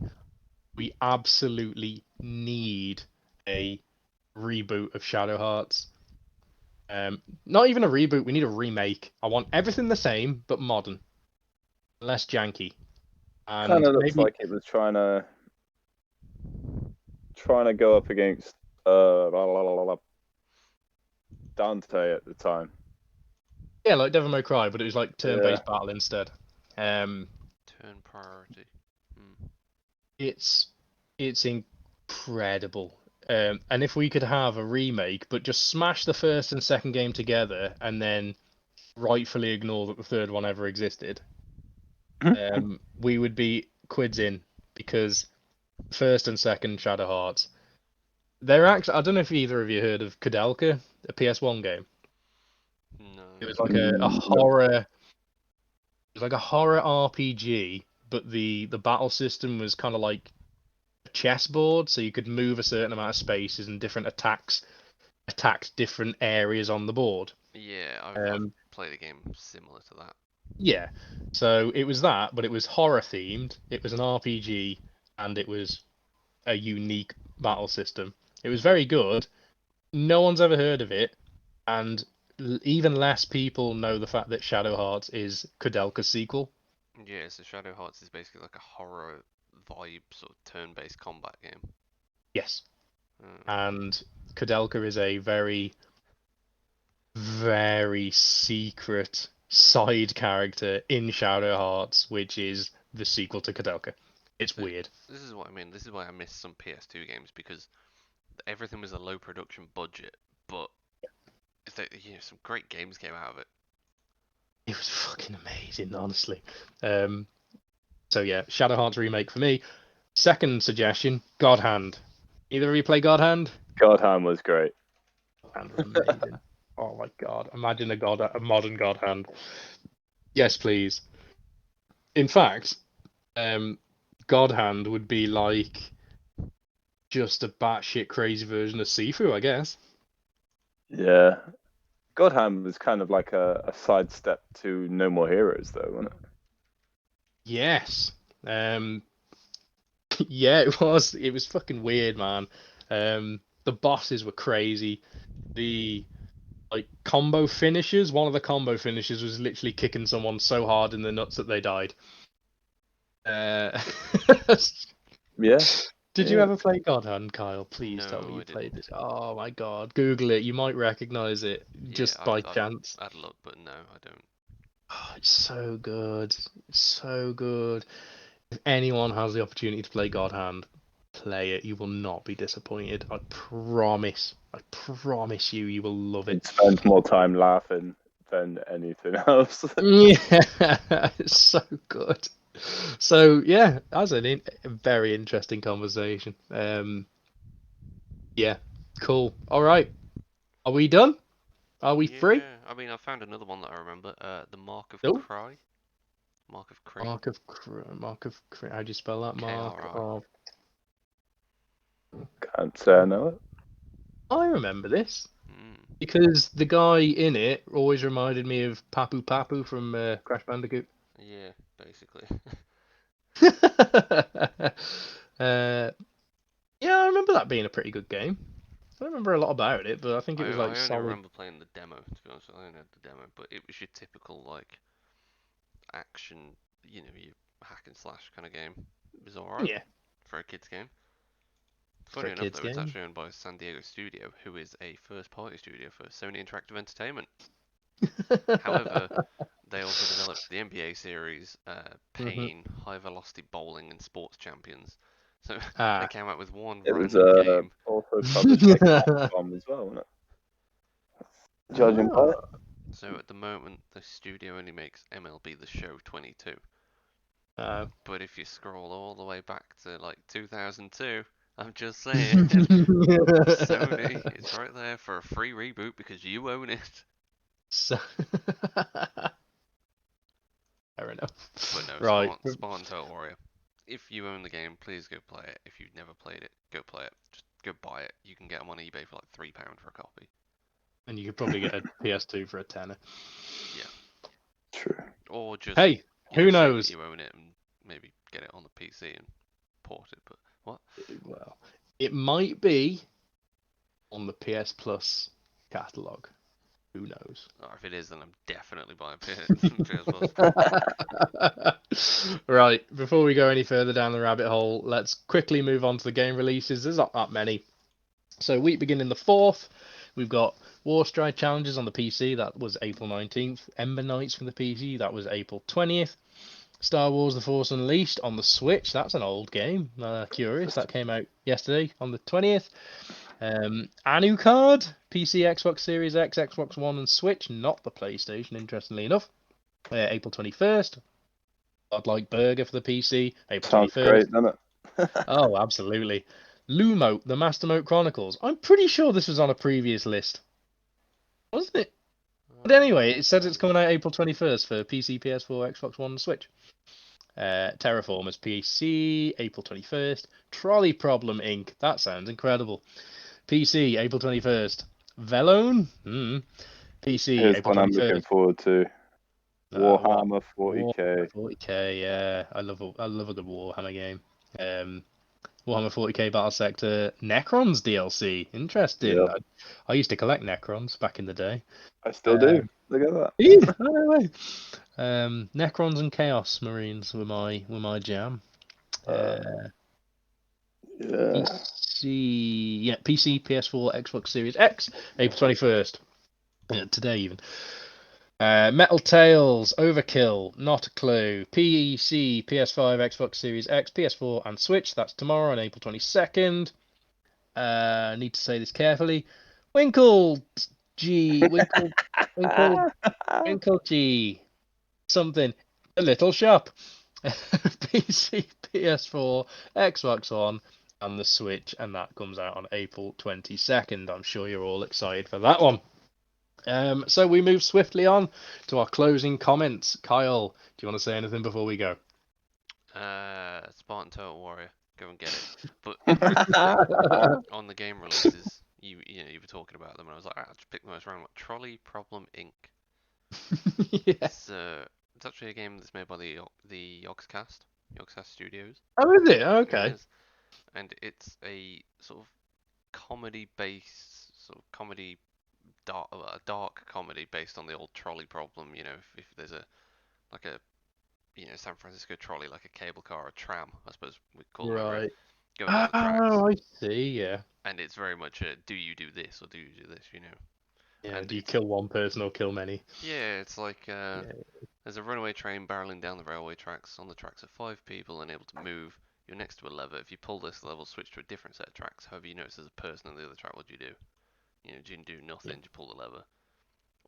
We absolutely need a reboot of Shadow Hearts. Not even a reboot. We need a remake. I want everything the same but modern, less janky. And Kind of looks maybe like it was trying to go up against Dante at the time. yeah, like Devil May Cry, but it was like turn-based battle instead. Turn priority. It's incredible. And if we could have a remake, but just smash the first and second game together, and then rightfully ignore that the third one ever existed, we would be quids in, because first and second Shadow Hearts, they're actually. I don't know if either of you heard of Koudelka, a PS1 game. No. It was like a horror. It was like a horror RPG, but the battle system was kind of like a chessboard, so you could move a certain amount of spaces and different attacks attacked different areas on the board. Yeah, I've played a game similar to that. Yeah, so it was that, but it was horror themed. It was an RPG, and it was a unique battle system. It was very good. No one's ever heard of it, and even less people know the fact that Shadow Hearts is Koudelka's sequel. Yeah, so Shadow Hearts is basically like a horror vibe sort of turn-based combat game. Yes. And Koudelka is a very, very secret side character in Shadow Hearts, which is the sequel to Koudelka. It's weird. This is what I mean. This is why I miss some PS2 games, because everything was a low production budget, but some great games came out of it. It was fucking amazing, honestly. So yeah, Shadow Hearts remake for me. Second suggestion, God Hand. Either of you play God Hand? God Hand was great. God Hand was amazing. Oh my god! Imagine a modern God Hand. Yes, please. In fact, God Hand would be like just a batshit crazy version of Sifu, I guess. Yeah. Godhand was kind of like a sidestep to No More Heroes, though, wasn't it? Yes. Yeah, it was. It was fucking weird, man. The bosses were crazy. The like combo finishes. One of the combo finishes was literally kicking someone so hard in the nuts that they died. Uh, Yeah. Did you Yeah. ever play God Hand, Kyle? Please tell me No, you I played didn't. this. Oh my God, Google it. You might recognize it Yeah, just by I'd chance. I'd look, but no, I don't. Oh, it's so good. It's so good. If anyone has the opportunity to play God Hand, play it. You will not be disappointed. I promise. I promise you, you will love You'd it. spend more time laughing than anything else. Yeah, it's so good. So yeah, that's a very interesting conversation. Yeah, cool. All right, are we done? Are we free? Yeah, I mean, I found another one that I remember. The Mark of No. Cry. Mark of Cree. How do you spell that? Mark KRI. of. Can't say I know it. I remember this Mm, because the guy in it always reminded me of Papu Papu from Crash Bandicoot. yeah, basically. uh, yeah, I remember that being a pretty good game. I don't remember a lot about it, but I think it was like I only solid. remember playing the demo, to be honest. I only had the demo, but it was your typical, like, action, you hack and slash kind of game. It was alright Yeah, for a kid's game. for Funny a enough, kids though, it's game. actually owned by San Diego Studio, who is a first-party studio for Sony Interactive Entertainment. However, they also developed the NBA series, hmm Pain, High Velocity Bowling, and Sports Champions. So they Ah. came out with one It was random game. also published by Capcom as well, wasn't it? Judging by it. Ah. So at the moment, the studio only makes MLB The Show 22. Oh. But if you scroll all the way back to like 2002, I'm just saying, Sony is right there for a free reboot because you own it. So, fair enough. But no, Right. Spartan Total Warrior. If you own the game, please go play it. If you've never played it, go play it. Just go buy it. You can get them on eBay for like £3 for a copy. And you could probably get a PS2 for a tenner. Yeah. True. Or just, Hey, who say that knows? you own it and maybe get it on the PC and port it. But what? Well, it might be on the PS Plus catalog. Who knows? Oh, if it is, then I'm definitely buying PS Plus. Right, before we go any further down the rabbit hole, let's quickly move on to the game releases. There's not that many. So week beginning the 4th, we've got Warstride Challenges on the PC, that was April 19th. Ember Knights from the PC, that was April 20th. Star Wars The Force Unleashed on the Switch, that's an old game. Curious, that came out yesterday on the 20th. Anucard, PC, Xbox Series X, Xbox One, and Switch, not the PlayStation, interestingly enough. April 21st. Godlike Burger for the PC, April Sounds 21st. great, doesn't it? Oh, absolutely. Lumo, the Mastermind Chronicles. I'm pretty sure this was on a previous list, wasn't it? But anyway, it says it's coming out April 21st for PC, PS4, Xbox One, and Switch. Terraformers PC, April 21st. Trolley Problem Inc. That sounds incredible. PC, April 21st. Velone? PC, Here's April one I'm looking 21st. forward to. What? Warhammer 40k. 40k, yeah. I love a good Warhammer game. Warhammer 40k Battle Sector. Necrons DLC. Interesting. Yep. I used to collect Necrons back in the day. I still do. Look at that. Yeah, no way. Necrons and Chaos Marines were my jam. Yeah. PC, PS4, Xbox Series X, April 21st. Today even. Metal Tales, Overkill, Not a Clue, PC, PS5, Xbox Series X, PS4, and Switch. That's tomorrow on April 22nd. Need to say this carefully. Winkle Winkle G, something. A little shop. PC, PS4, Xbox One, and the Switch, and that comes out on April 22nd. I'm sure you're all excited for that one. So we move swiftly on to our closing comments. Kyle, do you want to say anything before we go? Spartan Total Warrior. Go and get it. But Uh, on the game releases, you were talking about them, and I was like, I just picked the most random one. Trolley Problem Inc. Yeah. It's actually a game that's made by the Yogscast Studios. Oh, is it? It Okay. is, and it's a sort of comedy-based, a dark comedy based on the old trolley problem. You know, if there's a San Francisco trolley, like a cable car or a tram, I suppose we'd call them over it, Right. going down the tracks. Oh, I see. Yeah. And it's very much a do you do this or do you do this, you know? Yeah. And Do you it's, kill one person or kill many? yeah, it's like Yeah. there's a runaway train barreling down the railway tracks. On the tracks are 5 people unable to move. You're next to a lever. If you pull this lever, switch to a different set of tracks. However, you notice there's a person on the other track. What do you do? You know, do you do nothing? Yeah. Do you pull the lever?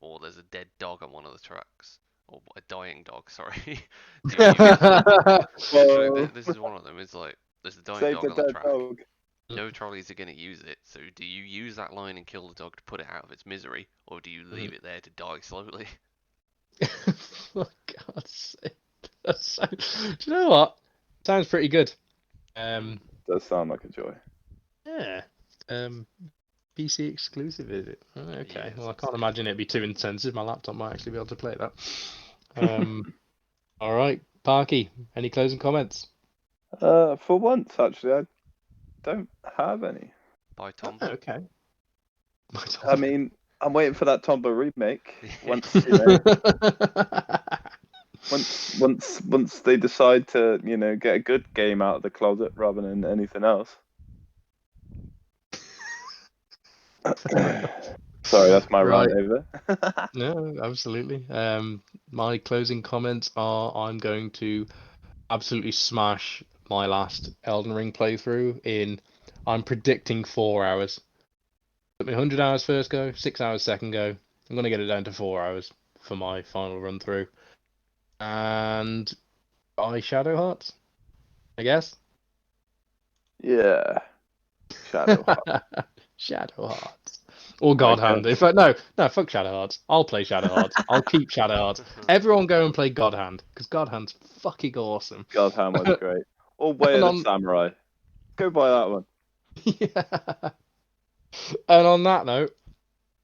Or there's a dead dog on one of the tracks. Or a dying dog, sorry. Literally, this is one of them. It's like, there's a dying Save dog the on the dead track. dog. No trolleys are going to use it, so do you use that line and kill the dog to put it out of its misery, or do you leave it there to die slowly? For God's sake. That's so... Do you know what? Sounds pretty good. Does sound like a joy. Yeah. PC exclusive, is it? Oh, okay. Yes, Well, I it's can't good. imagine it'd be too intensive. My laptop might actually be able to play that. All right, Parky. Any closing comments? For once, actually, I don't have any. By Tom. Oh, okay. I mean, I'm waiting for that Tomba remake. Once once they decide to, get a good game out of the closet rather than anything else. Sorry, that's my Right. rant over. No, absolutely. My closing comments are: I'm going to absolutely smash my last Elden Ring playthrough in. I'm predicting 4 hours. Took me 100 hours first go, 6 hours second go. I'm gonna get it down to 4 hours for my final run through. And by Shadow Hearts, I guess. Yeah. Shadow Heart. Shadow Hearts. Or God Hand. In fact, no, fuck Shadow Hearts. I'll play Shadow Hearts. I'll keep Shadow Hearts. Everyone go and play God Hand, because God Hand's fucking awesome. God Hand was great. Or Way of the Samurai. Go buy that one. Yeah. And on that note,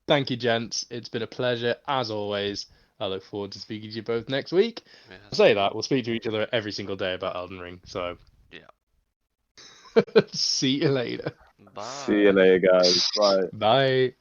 thank you, gents. It's been a pleasure, as always. I look forward to speaking to you both next week. Yes. I'll say that. We'll speak to each other every single day about Elden Ring, so... Yeah. See you later. Bye. See you later, guys. Bye. Bye.